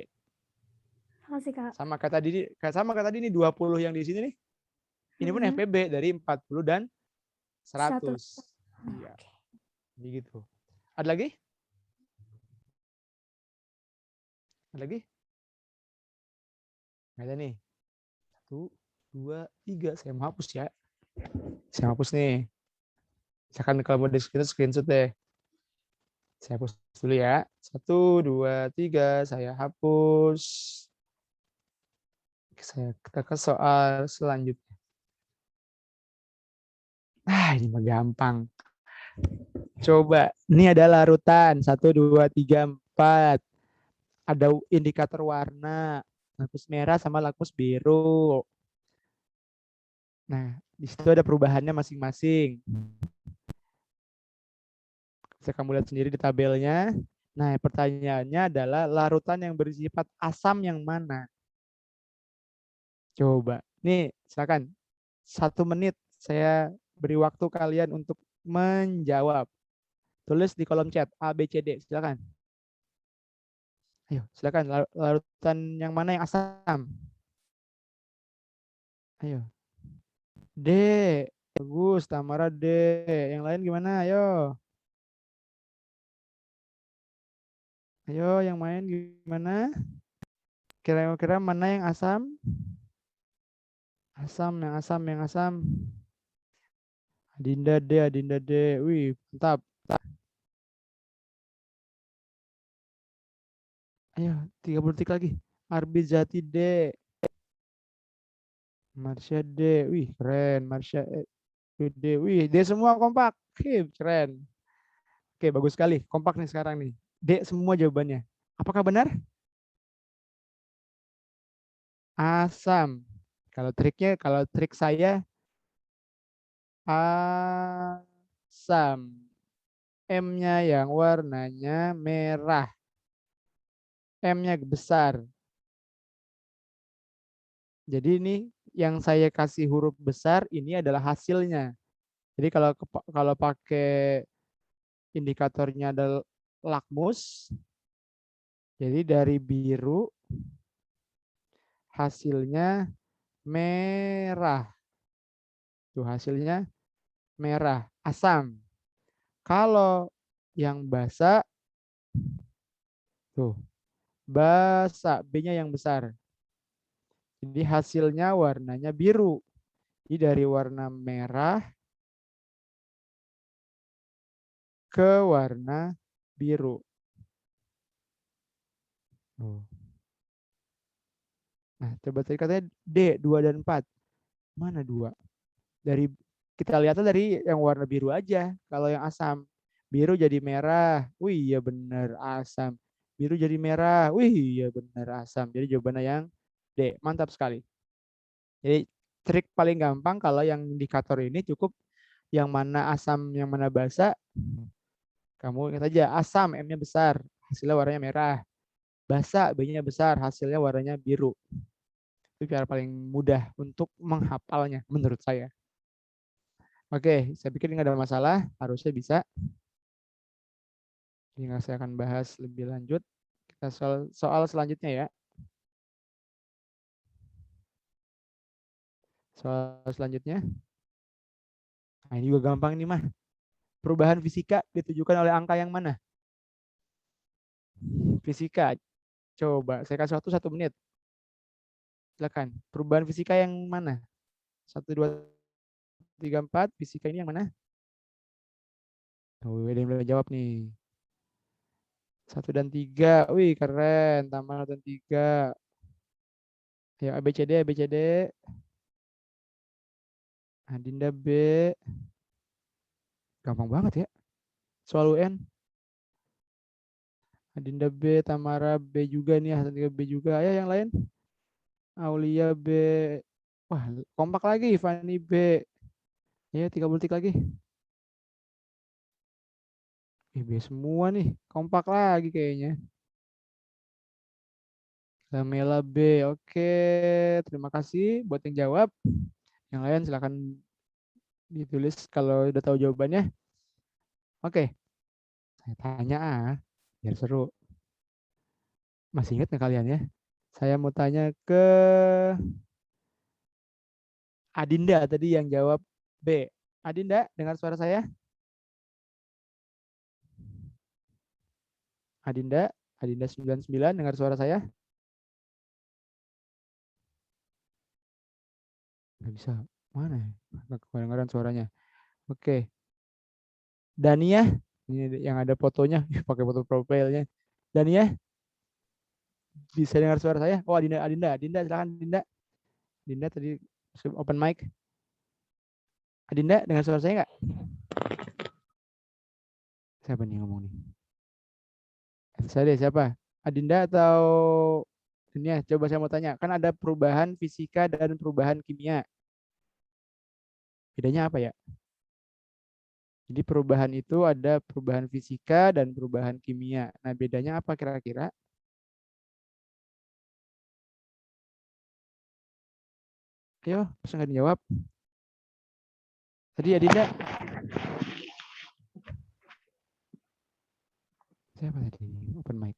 Makasih Kak. Sama kayak tadi ini 20 yang di sini nih. Ini pun Mm-mm. FPB dari 40 dan 100. 100. Iya, Oke. begitu. Ada lagi? Ada lagi? Nggak ada nih. 1, 2, 3. Saya mau hapus ya. Saya hapus nih. Misalkan kalau mau di screenshot deh. Saya hapus dulu ya. 1, 2, 3. Saya hapus. Kita ke soal selanjutnya. Ini mah gampang. Coba, ini ada larutan 1, 2, 3, 4. Ada indikator warna, lakmus merah sama lakmus biru. Nah, di situ ada perubahannya masing-masing. Bisa kamu lihat sendiri di tabelnya. Nah, pertanyaannya adalah larutan yang bersifat asam yang mana? Coba. Nih, silakan. 1 menit saya beri waktu kalian untuk menjawab. Tulis di kolom chat A, B, C, D. Silakan. Ayo, silakan. Larutan yang mana yang asam? Ayo. D. Bagus, Tamara D. Yang lain gimana? Ayo. Ayo, yang main gimana? Kira-kira mana yang asam? Yang asam. Adinda D. Wih, mantap. Ayo, 30 detik lagi. Arbi Zati D. Marsha D. Wih, keren. Marsha D. Wih, D semua kompak. Keren. Oke, bagus sekali. Kompak nih sekarang nih. D semua jawabannya. Apakah benar? Asam. Kalau trik saya asam. M-nya yang warnanya merah. M-nya besar. Jadi ini yang saya kasih huruf besar ini adalah hasilnya. Jadi kalau pakai indikatornya adalah lakmus, jadi dari biru hasilnya merah. Tuh hasilnya merah, asam. Kalau yang basa, tuh basa, B-nya yang besar. Jadi hasilnya warnanya biru. Jadi dari warna merah ke warna biru. Nah, coba tadi katanya D, 2 dan 4. Mana 2? Kita lihatnya dari yang warna biru aja. Kalau yang asam, biru jadi merah. Wih, iya benar asam. Biru jadi merah. Wih, iya benar asam. Jadi jawabannya yang D. Mantap sekali. Jadi trik paling gampang kalau yang indikator ini cukup yang mana asam, yang mana basa. Kamu ingat aja, asam M-nya besar, hasilnya warnanya merah. Basa B-nya besar, hasilnya warnanya biru. Itu cara paling mudah untuk menghafalnya menurut saya. Oke, saya pikir nggak ada masalah, harusnya bisa. Jadi saya akan bahas lebih lanjut. Kita soal selanjutnya ya. Soal selanjutnya. Nah, ini juga gampang nih mah. Perubahan fisika ditujukan oleh angka yang mana? Fisika. Coba saya kasih waktu 1 menit. Silakan. Perubahan fisika yang mana? 1, 2, 3, 4. Fisika ini yang mana? Oh, ada yang belum jawab nih. 1 dan 3. Wih, keren. Tambah 1 dan 3. Ya, ABCD. Adinda B. Gampang banget ya. Soal UN. Adinda B, Tamara B juga nih, Hasan B juga. Ayo yang lain. Aulia B. Wah, kompak lagi. Fani B. Ya, 30 detik lagi. B semua nih, kompak lagi kayaknya. Lamela B, oke. Terima kasih buat yang jawab. Yang lain silakan ditulis kalau udah tahu jawabannya. Oke, saya tanya biar seru. Masih ingat nggak kalian ya? Saya mau tanya ke Adinda tadi yang jawab B. Adinda, dengar suara saya? Adinda, Adinda 99, dengar suara saya? Nggak bisa. Mana ya? Nggak kedengaran suaranya. Oke. Dania, ini yang ada fotonya, pakai foto profilnya. Dania, bisa dengar suara saya? Oh, Adinda, Adinda, silakan Adinda. Adinda tadi open mic. Adinda, dengar suara saya nggak? Siapa nih ngomong nih? Saya deh, siapa? Adinda atau Dania? Coba saya mau tanya. Kan ada perubahan fisika dan perubahan kimia. Bedanya apa ya? Jadi perubahan itu ada perubahan fisika dan perubahan kimia. Nah, bedanya apa kira-kira? Ayo, bisa nggak dijawab? Tadi Adinda. Siapa tadi? Open mic.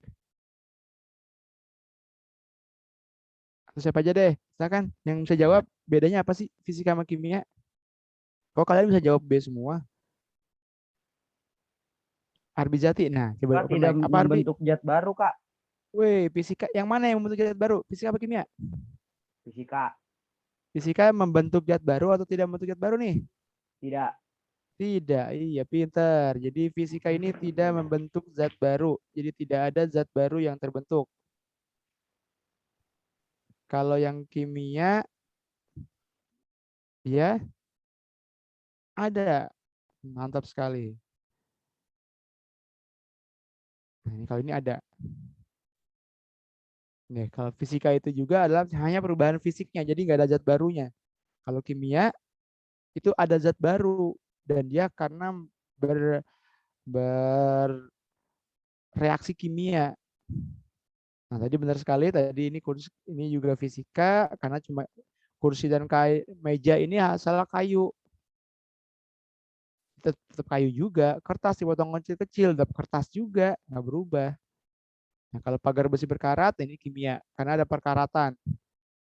Atau siapa aja deh, silakan yang bisa jawab. Bedanya apa sih fisika sama kimia? Kok kalian bisa jawab B semua? Arbi Jati. Nah, coba Kak open tidak mic. Apa Arbi? membentuk zat baru, Kak. Wih, fisika yang mana yang membentuk zat baru? Fisika apa kimia? Fisika. Fisika membentuk zat baru atau tidak membentuk zat baru nih? Tidak. Tidak, iya pinter. Jadi fisika ini tidak membentuk zat baru. Jadi tidak ada zat baru yang terbentuk. Kalau yang kimia, ya ada. Mantap sekali. Nah, ini kali ini ada. Nih, kalau fisika itu juga adalah hanya perubahan fisiknya, jadi nggak ada zat barunya. Kalau kimia itu ada zat baru dan dia karena bereaksi kimia. Nah, tadi benar sekali. Tadi ini kursi ini juga fisika karena cuma kursi dan meja ini asal kayu. Tetap kayu juga. Kertas dipotong kecil-kecil, tetap kertas juga, nggak berubah. Nah, kalau pagar besi berkarat ini kimia karena ada perkaratan.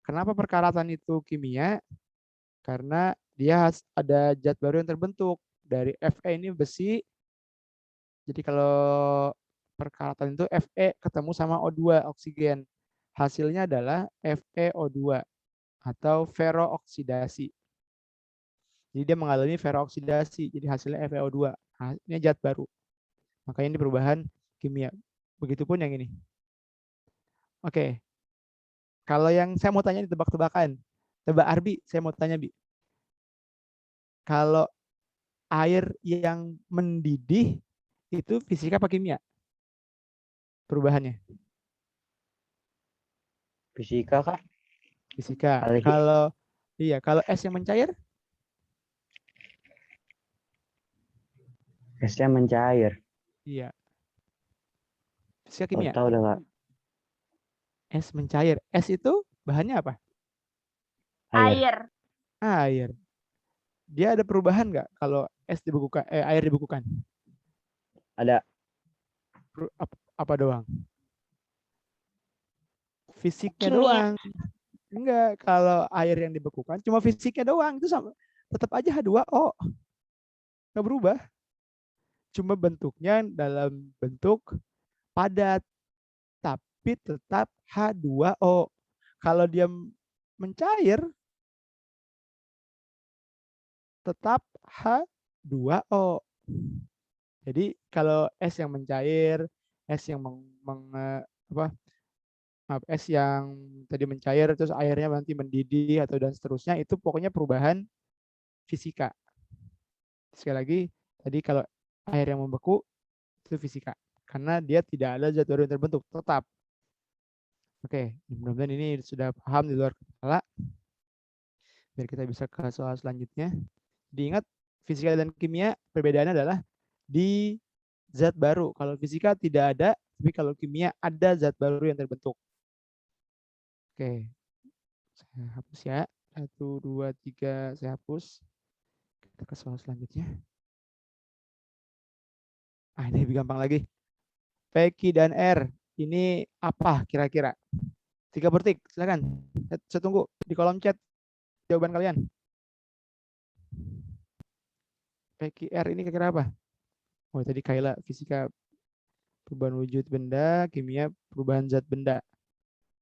Kenapa perkaratan itu kimia? Karena dia ada zat baru yang terbentuk dari Fe ini besi. Jadi kalau perkaratan itu Fe ketemu sama O2 oksigen. Hasilnya adalah FeO2 atau ferrooksidasi. Jadi dia mengalami ferrooksidasi. Jadi hasilnya FeO2. Nah, ini zat baru. Makanya ini perubahan kimia. Begitupun yang ini. Oke. Kalau yang saya mau tanya ditebak-tebakan. Tebak Arbi, saya mau tanya Bi. Kalau air yang mendidih itu fisika apa kimia? Perubahannya. Fisika, Kak. Fisika. Kali. Kalau es yang mencair? Esnya mencair. Iya. Fisika Oh, kimia. tahu dah, Kak. Es mencair. Es itu bahannya apa? Air. Air. Dia ada perubahan nggak kalau es dibekukan, air dibekukan? Ada. Apa doang? Fisiknya Kimia. doang. Enggak, kalau air yang dibekukan cuma fisiknya doang itu sama, tetap aja H2O. Nggak berubah. Cuma bentuknya dalam bentuk padat, tapi tetap H2O. Kalau dia mencair, tetap H2O. Jadi kalau es yang mencair, es yang es yang tadi mencair terus airnya nanti mendidih atau dan seterusnya itu pokoknya perubahan fisika. Sekali lagi, tadi kalau air yang membeku itu fisika karena dia tidak ada zat baru yang terbentuk, tetap. Oke, mudah-mudahan ini sudah paham di luar kepala. Biar kita bisa ke soal selanjutnya. Diingat fisika dan kimia perbedaannya adalah di zat baru. Kalau fisika tidak ada, tapi kalau kimia ada zat baru yang terbentuk. Oke, saya hapus ya. 1, 2, 3, saya hapus. Kita ke soal selanjutnya. Ini lebih gampang lagi. PQ dan R ini apa kira-kira? 3 per tik, silakan. Saya tunggu di kolom chat jawaban kalian. PQR ini kira-kira apa? Oh, tadi Kayla fisika perubahan wujud benda, kimia perubahan zat benda.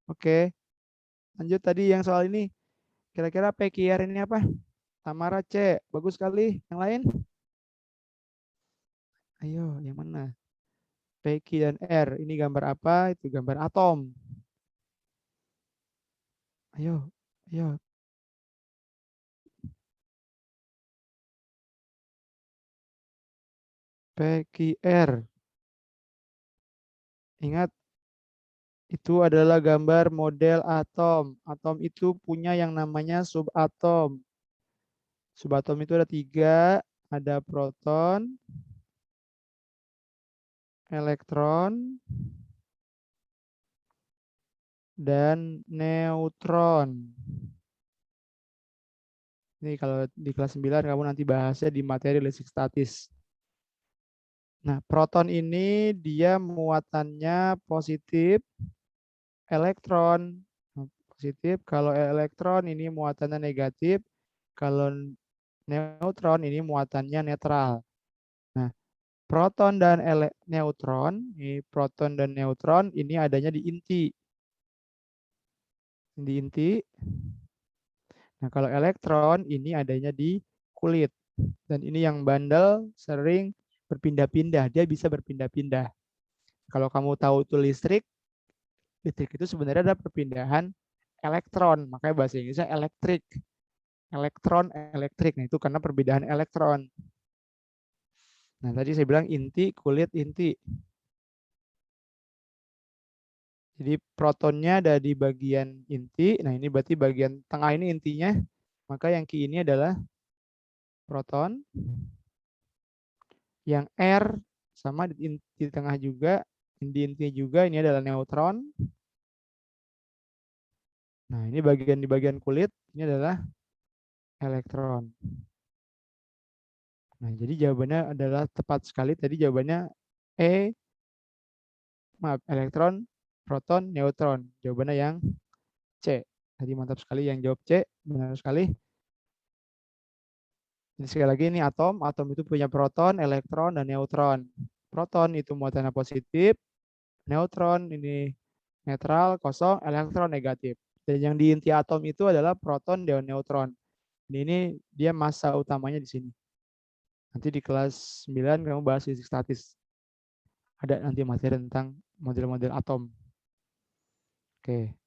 Oke. Lanjut tadi yang soal ini. Kira-kira PQR ini apa? Tamara C. Bagus sekali. Yang lain? Ayo, yang mana? PQ dan R. Ini gambar apa? Itu gambar atom. Ayo, ayo. PQR. Ingat, itu adalah gambar model atom. Atom itu punya yang namanya subatom. Subatom itu ada 3. Ada proton, elektron, dan neutron. Ini kalau di kelas 9 kamu nanti bahasnya di materi listrik statis. Nah, proton ini dia muatannya positif, elektron positif. Kalau elektron ini muatannya negatif, kalau neutron ini muatannya netral. Nah, proton dan neutron, ini proton dan neutron ini adanya di inti. Di inti. Nah, kalau elektron ini adanya di kulit. Dan ini yang bandel sering berpindah-pindah. Dia bisa berpindah-pindah. Kalau kamu tahu itu listrik itu sebenarnya ada perpindahan elektron. Makanya bahasa Inggrisnya elektrik. Elektron, elektrik. Nah, itu karena perbedaan elektron. Nah, tadi saya bilang inti, kulit, inti. Jadi protonnya ada di bagian inti. Nah, ini berarti bagian tengah ini intinya. Maka yang Q ini adalah proton. Yang R sama di tengah juga. Di inti juga ini adalah neutron. Nah, ini di bagian kulit. Ini adalah elektron. Nah, jadi jawabannya adalah tepat sekali. Tadi jawabannya E. Maaf, elektron, proton, neutron. Jawabannya yang C. Tadi mantap sekali yang jawab C. Benar sekali. Jadi sekali lagi ini atom. Atom itu punya proton, elektron, dan neutron. Proton itu muatannya positif. Neutron ini netral, kosong, elektron negatif. Dan yang di inti atom itu adalah proton dan neutron. Ini dia massa utamanya di sini. Nanti di kelas 9 kamu bahas fisik statis. Ada nanti materi tentang model-model atom. Oke,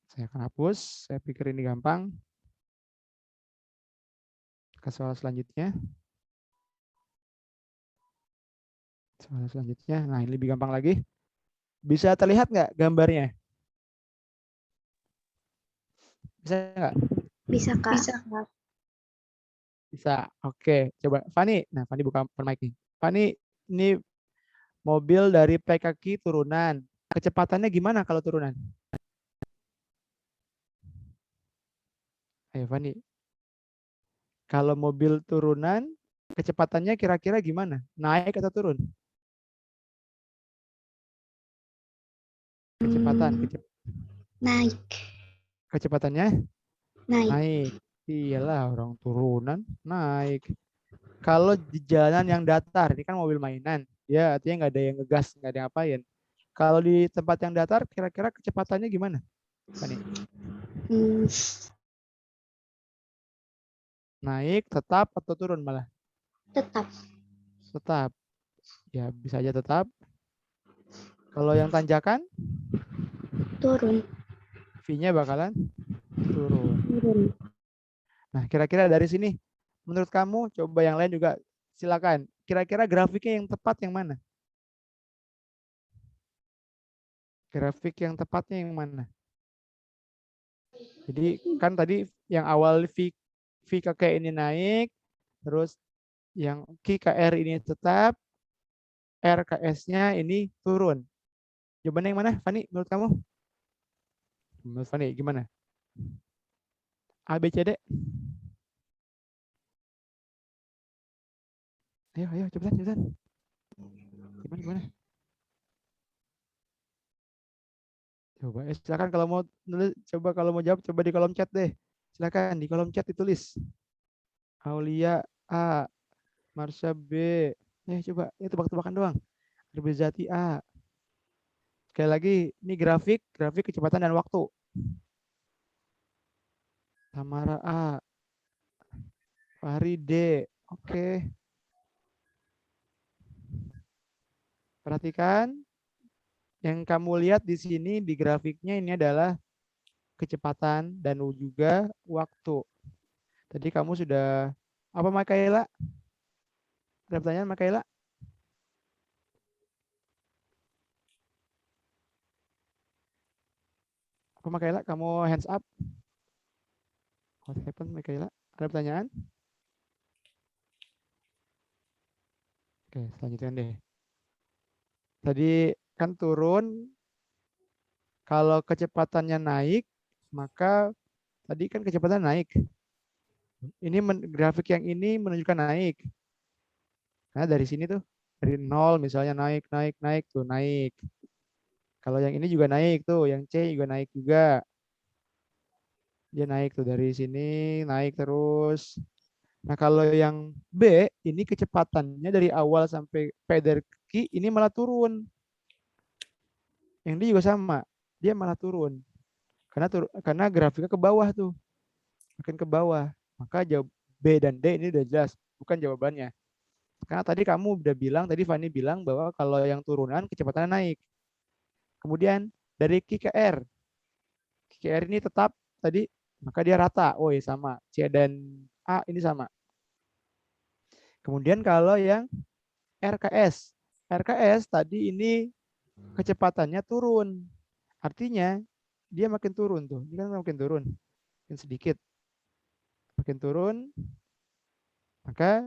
saya akan hapus. Saya pikir ini gampang. Ke soal selanjutnya. Soal selanjutnya. Nah, ini lebih gampang lagi. Bisa terlihat nggak gambarnya? Bisa nggak? Bisa, Kak. Bisa, Kak. Bisa. Oke, coba Fani. Nah, Fani buka mic nih. Fani, ini mobil dari PKQ turunan. Kecepatannya gimana kalau turunan? Ayo Fani. Kalau mobil turunan, kecepatannya kira-kira gimana? Naik atau turun? Kecepatan. Naik. Kecepatannya? Naik. Iyalah orang turunan, naik. Kalau di jalanan yang datar, ini kan mobil mainan. Ya, artinya nggak ada yang ngegas, nggak ada yang ngapain. Kalau di tempat yang datar, kira-kira kecepatannya gimana? Fani? Naik, tetap, atau turun malah? Tetap. Tetap. Ya, bisa aja tetap. Kalau yang tanjakan? Turun. V-nya bakalan turun. Turun. Nah, kira-kira dari sini, menurut kamu, coba yang lain juga silakan. Kira-kira grafiknya yang tepat yang mana? Grafik yang tepatnya yang mana? Jadi kan tadi yang awal V ke K ini naik, terus yang Q ke R ini tetap, RKS-nya ini turun. Jawabannya yang mana, Fani, menurut kamu? Menurut Fani, gimana? A, B, C, D? Ayo, cepetan. Gimana? Coba, silakan kalau mau nulis, kalau mau jawab, coba di kolom chat deh. Silakan di kolom chat ditulis. Aulia A, Marsha B. Coba, ini tebak-tebakan doang. Arbizati A. Sekali lagi, ini grafik kecepatan dan waktu. Tamara A. Fahri D. Oke. Perhatikan. Yang kamu lihat di sini di grafiknya ini adalah kecepatan dan juga waktu. Tadi kamu sudah apa, Makaela? Ada pertanyaan, Makaela? Apa, Makaela? Kamu hands up? What happened, Makaela? Ada pertanyaan? Oke, selanjutnya deh. Tadi kan turun, kalau kecepatannya naik, maka tadi kan kecepatan naik. Ini grafik yang ini menunjukkan naik. Nah, dari sini tuh, dari 0 misalnya naik tuh, naik. Kalau yang ini juga naik tuh, yang C juga naik juga. Dia naik tuh dari sini, naik terus. Nah, kalau yang B, ini kecepatannya dari awal sampai P dari Q, ini malah turun. Yang D juga sama, dia malah turun. Karena grafiknya ke bawah tuh. Makin ke bawah. Maka jawab B dan D ini udah jelas, bukan jawabannya. Karena tadi kamu udah bilang, tadi Fani bilang bahwa kalau yang turunan kecepatannya naik. Kemudian dari Q ke R. Q ke R ini tetap tadi, maka dia rata. Oh ya sama. C dan A ini sama. Kemudian kalau yang RKS. RKS tadi ini kecepatannya turun. Artinya dia makin turun tuh. Ini kan makin turun. Makin sedikit. Makin turun. Maka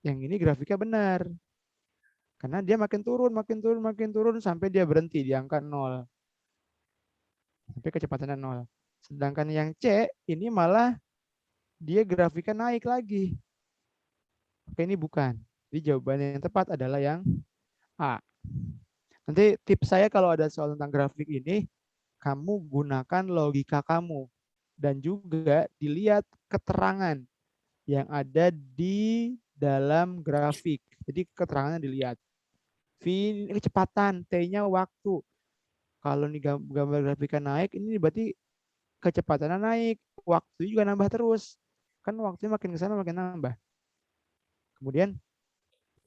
yang ini grafiknya benar. Karena dia makin turun sampai dia berhenti di angka 0. Sampai kecepatannya 0. Sedangkan yang C ini malah dia grafiknya naik lagi. Oke, ini bukan. Jadi jawabannya yang tepat adalah yang A. Nanti tips saya kalau ada soal tentang grafik ini, kamu gunakan logika kamu. Dan juga dilihat keterangan yang ada di dalam grafik. Jadi keterangannya dilihat. V ini kecepatan, T-nya waktu. Kalau ini gambar grafiknya naik, ini berarti kecepatannya naik. Waktu juga nambah terus. Kan waktunya makin ke sana makin nambah. Kemudian,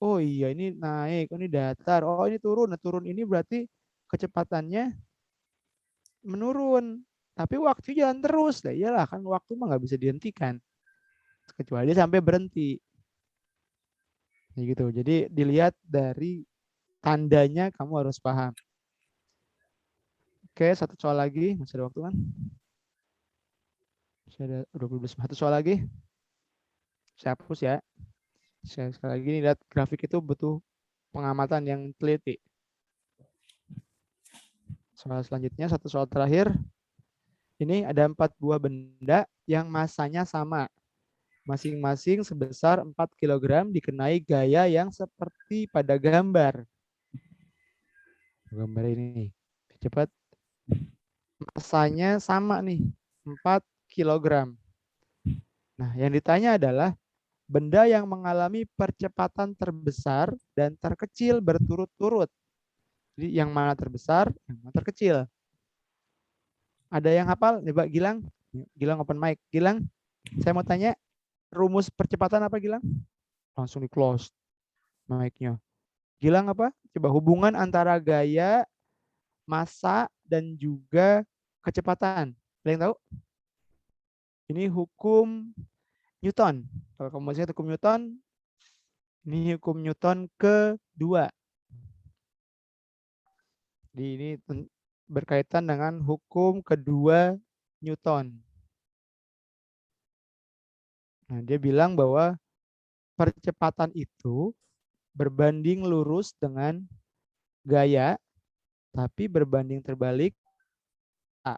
oh iya ini naik, oh ini datar, oh ini turun. Nah, turun ini berarti kecepatannya menurun. Tapi waktu jalan terus. Nah, iyalah kan waktu mah nggak bisa dihentikan. Kecuali dia sampai berhenti. Ya gitu. Jadi dilihat dari tandanya kamu harus paham. Oke, satu soal lagi. Masih ada waktu kan? Masih ada 20 satu soal lagi. Saya hapus ya. Sekali lagi lihat grafik itu butuh pengamatan yang teliti. Soal selanjutnya, satu soal terakhir. Ini ada 4 buah benda yang masanya sama. Masing-masing sebesar 4 kg dikenai gaya yang seperti pada gambar. Gambar ini. Cepat. Masanya sama nih. 4 kg. Nah, yang ditanya adalah benda yang mengalami percepatan terbesar dan terkecil berturut-turut. Jadi yang mana terbesar, yang mana terkecil. Ada yang hafal? Coba Gilang. Gilang open mic. Gilang, saya mau tanya, rumus percepatan apa Gilang? Langsung di close mic-nya. Gilang apa? Coba hubungan antara gaya, massa, dan juga kecepatan. Ada yang tahu? Ini hukum Newton. Kalau kamu masih hukum Newton, ini hukum Newton kedua. Jadi ini berkaitan dengan hukum kedua Newton. Nah, dia bilang bahwa percepatan itu berbanding lurus dengan gaya, tapi berbanding terbalik A.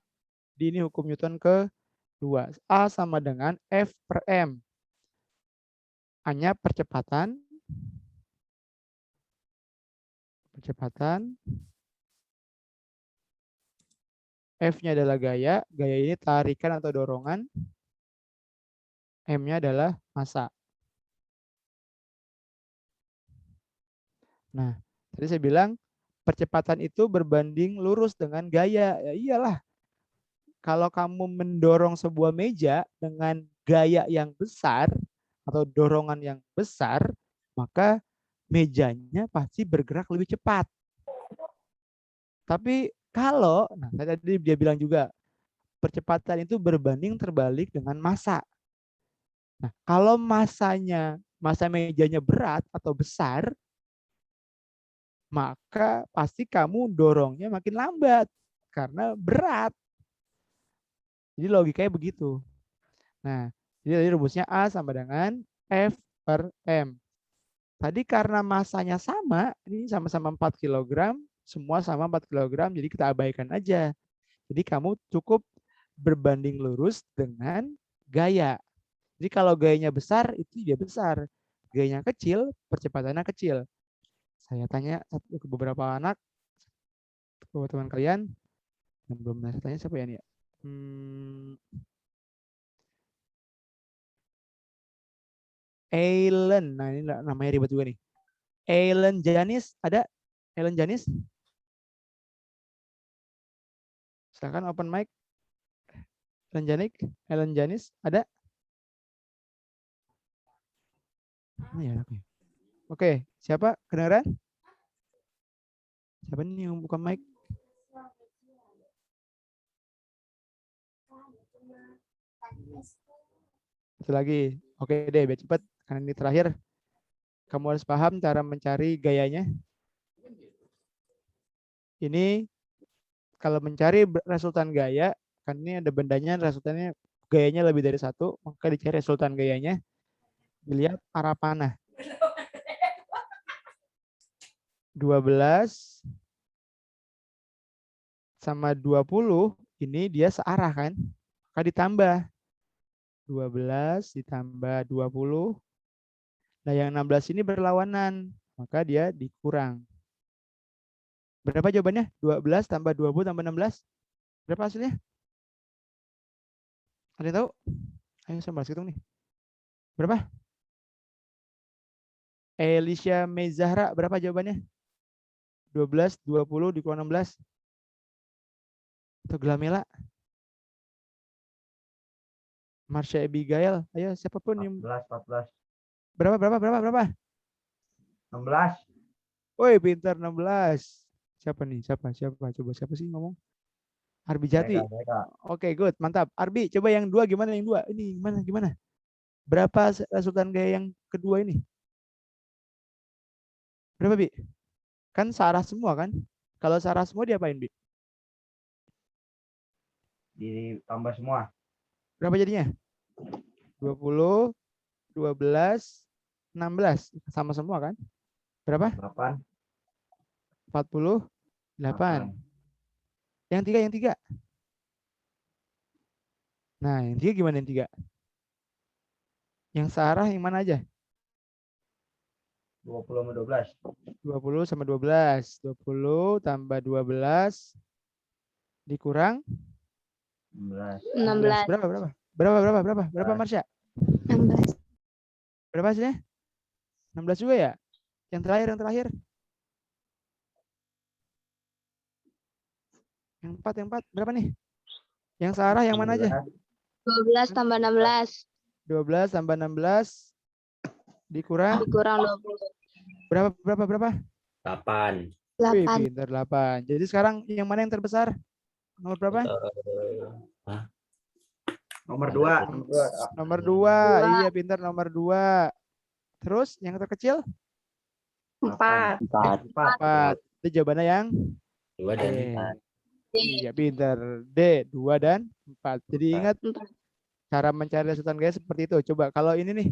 Ini hukum Newton kedua. A sama dengan F per M. A-nya percepatan. F-nya adalah gaya. Gaya ini tarikan atau dorongan. M-nya adalah massa. Nah, tadi saya bilang percepatan itu berbanding lurus dengan gaya. Ya iyalah. Kalau kamu mendorong sebuah meja dengan gaya yang besar atau dorongan yang besar, maka mejanya pasti bergerak lebih cepat. Tapi kalau, nah tadi dia bilang juga, percepatan itu berbanding terbalik dengan massa. Nah, kalau massa mejanya berat atau besar, maka pasti kamu dorongnya makin lambat karena berat. Jadi logikanya begitu. Nah, jadi tadi rumusnya A sama dengan F per M. Tadi karena massanya sama, ini sama-sama 4 kg, semua sama 4 kg, jadi kita abaikan aja. Jadi kamu cukup berbanding lurus dengan gaya. Jadi kalau gayanya besar, itu dia besar. Gayanya kecil, percepatannya kecil. Saya tanya ke beberapa anak, ke teman kalian, yang belum saya tanya siapa ya nih? Ailen, nah ini namanya ribet juga nih. Ailen Janis, ada? Ailen Janis? Silakan open mic. Ailen Janis, ada? Oh, ya, oke, siapa? Kedengaran? Siapa nih yang buka mic? Satu lagi. Oke deh, biar cepat. Karena ini terakhir. Kamu harus paham cara mencari gayanya. Ini kalau mencari resultan gaya, kan ini ada bendanya, resultannya gayanya lebih dari 1, maka dicari resultan gayanya. Dilihat arah panah. 12 sama 20 ini dia searah kan? Maka ditambah 12 ditambah 20. Nah, yang 16 ini berlawanan, maka dia dikurang. Berapa jawabannya? 12 tambah 20 tambah 16. Berapa hasilnya? Ada yang tahu? Ayo saya balas hitung nih. Berapa? Elisha Mezahra, berapa jawabannya? 12, 20 dikurang 16. Atau Glamela? Marsha Abigail, ayo siapapun yang 14. berapa? 16. Woi, pintar 16. Siapa nih? Siapa? Coba siapa sih ngomong? Arbi Jati. Oke, good, mantap. Arbi, coba yang 2 gimana yang 2? Ini gimana? Berapa resultan gaya yang kedua ini? Berapa, Bi? Kan searah semua kan? Kalau searah semua diapain, Bi? Ditambah semua. Berapa jadinya? 20, 12, 16. Sama semua kan? Berapa? 8. 48. Yang 3. Nah, yang 3 gimana yang 3? Yang searah yang mana aja? 20 sama 12. 20 sama 12. 20 tambah 12 dikurang 16. Berapa Marsha? 16. Berapa hasilnya? 16 juga ya? Yang terakhir. Yang 4. Berapa nih? Yang searah yang mana aja? 12 tambah 16. 12 tambah 16 dikurang Dikurang 20. berapa? 8. Wih, 8. pintar 8. Jadi sekarang yang mana yang terbesar? Nomor berapa? Nomor 2. Nomor 2. Iya, pintar nomor 2. Terus yang terkecil? 4. 4. Itu jawabannya yang 2 dan D. 4. Iya, pintar. D, 2 dan 4. Jadi ingat cara mencari resultan gaya seperti itu. Coba kalau ini nih.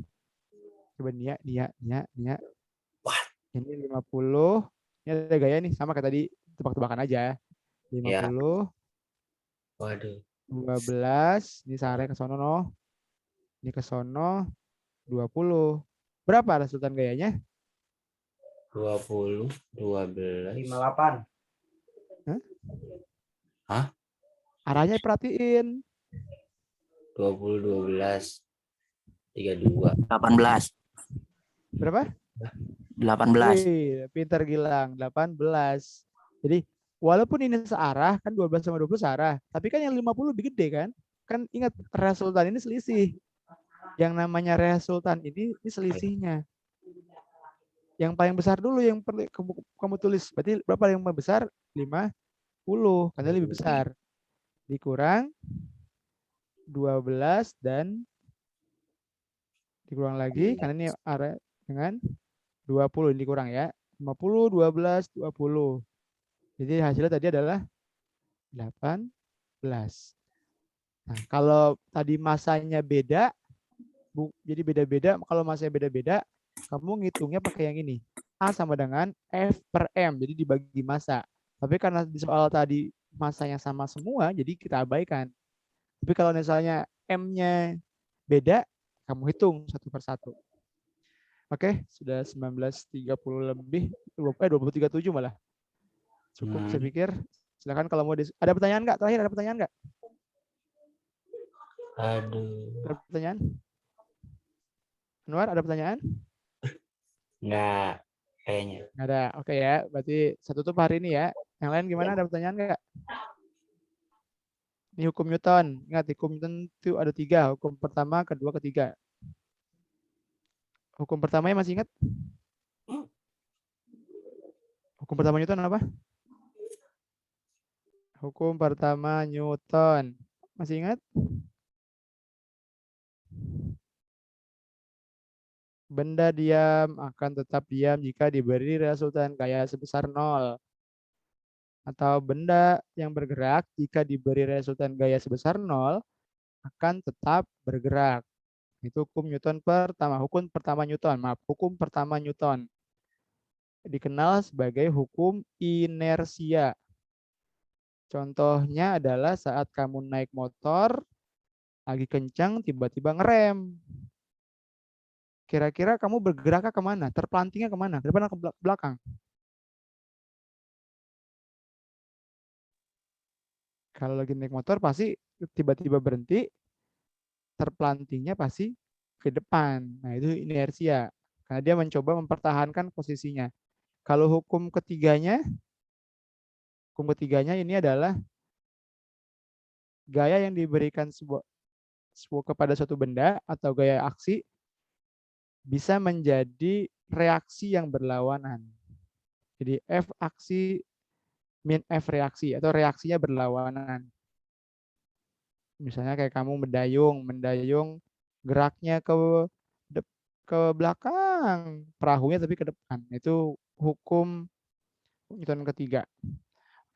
Coba Nia. Ini 50. Ini ada gaya nih, sama kayak tadi, tebak-tebakan aja. 50, Waduh. 12. Ini Sarah ke sono, no. Ini ke sono, 20. Berapa resultan gayanya? 20, 12. 58. Arahnya perhatiin. 20, 12. 32. 18. Berapa? 18. Wih, pintar Gilang, 18. Jadi walaupun ini searah, kan 12 sama 20 searah, tapi kan yang 50 lebih gede kan? Kan ingat resultan ini selisih. Yang namanya resultan ini selisihnya. Yang paling besar dulu yang perlu kamu tulis. Berarti berapa yang paling besar? 50, karena lebih besar. Dikurang 12 dan dikurang lagi, karena ini arah dengan 20 ini kurang ya. 50, 12, 20. Jadi hasilnya tadi adalah 18. Nah, kalau tadi masanya beda, jadi beda-beda. Kalau masanya beda-beda, kamu ngitungnya pakai yang ini. A sama dengan F per M. Jadi dibagi massa. Tapi karena di soal tadi masanya sama semua, jadi kita abaikan. Tapi kalau misalnya M-nya beda, kamu hitung satu per satu. Oke, sudah 19.30 lebih, 20.37 malah. Cukup saya pikir. Silakan kalau mau ada pertanyaan nggak? Terakhir ada pertanyaan nggak? Aduh. Ada pertanyaan? Anwar, ada pertanyaan? Enggak. Kayaknya. Nggak ada. Oke ya, berarti saya tutup hari ini ya. Yang lain gimana? Ada pertanyaan nggak? Ini hukum Newton. Ingat, hukum Newton itu ada 3. Hukum pertama, kedua, ketiga. Hukum pertamanya masih ingat? Hukum pertama Newton apa? Hukum pertama Newton. Masih ingat? Benda diam akan tetap diam jika diberi resultan gaya sebesar 0. Atau benda yang bergerak jika diberi resultan gaya sebesar 0 akan tetap bergerak. Itu hukum Newton pertama. Hukum pertama Newton. Maaf, hukum pertama Newton. Dikenal sebagai hukum inersia. Contohnya adalah saat kamu naik motor, lagi kencang, tiba-tiba ngerem. Kira-kira kamu bergeraknya kemana? Terpelantingnya kemana? Ke depan atau ke belakang? Kalau lagi naik motor pasti tiba-tiba berhenti, terpelantingnya pasti ke depan. Nah, itu inersia. Karena dia mencoba mempertahankan posisinya. Kalau hukum ketiganya ini adalah gaya yang diberikan kepada suatu benda atau gaya aksi bisa menjadi reaksi yang berlawanan. Jadi F aksi min F reaksi atau reaksinya berlawanan. Misalnya kayak kamu mendayung geraknya ke belakang, perahunya tapi ke depan. Itu hukum Newton ketiga.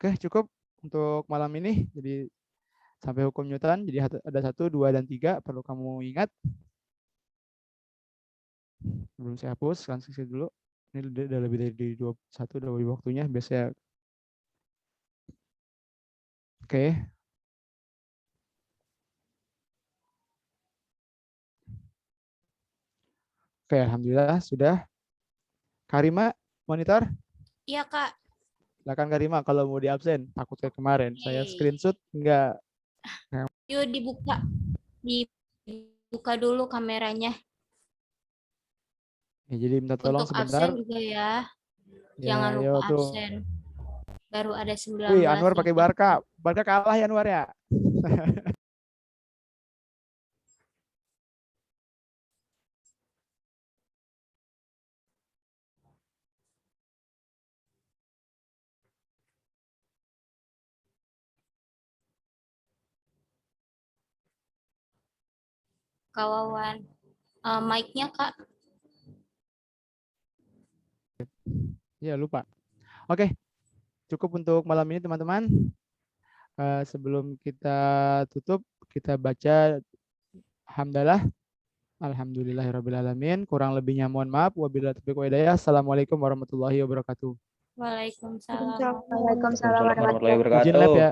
Oke, cukup untuk malam ini. Jadi sampai hukum Newton. Jadi ada 1, 2, dan 3 perlu kamu ingat. Belum saya hapus, transkripsi dulu. Ini udah lebih dari 21, udah lebih waktunya. Biasanya. Oke. Oke, alhamdulillah sudah. Karima, monitor? Iya, Kak. Silakan Karima kalau mau di absen. Takut kayak kemarin. Saya screenshot enggak. Yuk dibuka. Dibuka dulu kameranya. Ya, jadi minta tolong Untuk sebentar. absen juga ya. Ya, Jangan yo, lupa tuh. absen. Baru ada 19. Wih, Anwar pakai Barca. Barca kalah ya Anwar ya. Kawawan. Mic-nya, Kak. Ya, lupa. Oke. Cukup untuk malam ini teman-teman. Sebelum kita tutup, kita baca hamdalah. Alhamdulillahirrabbilalamin. Kurang lebihnya mohon maaf. Wabillahi taufiq wa hidayah. Assalamualaikum warahmatullahi wabarakatuh. Waalaikumsalam. Waalaikumsalam warahmatullahi Warahmatullahi Izin lab wabarakatuh. ya.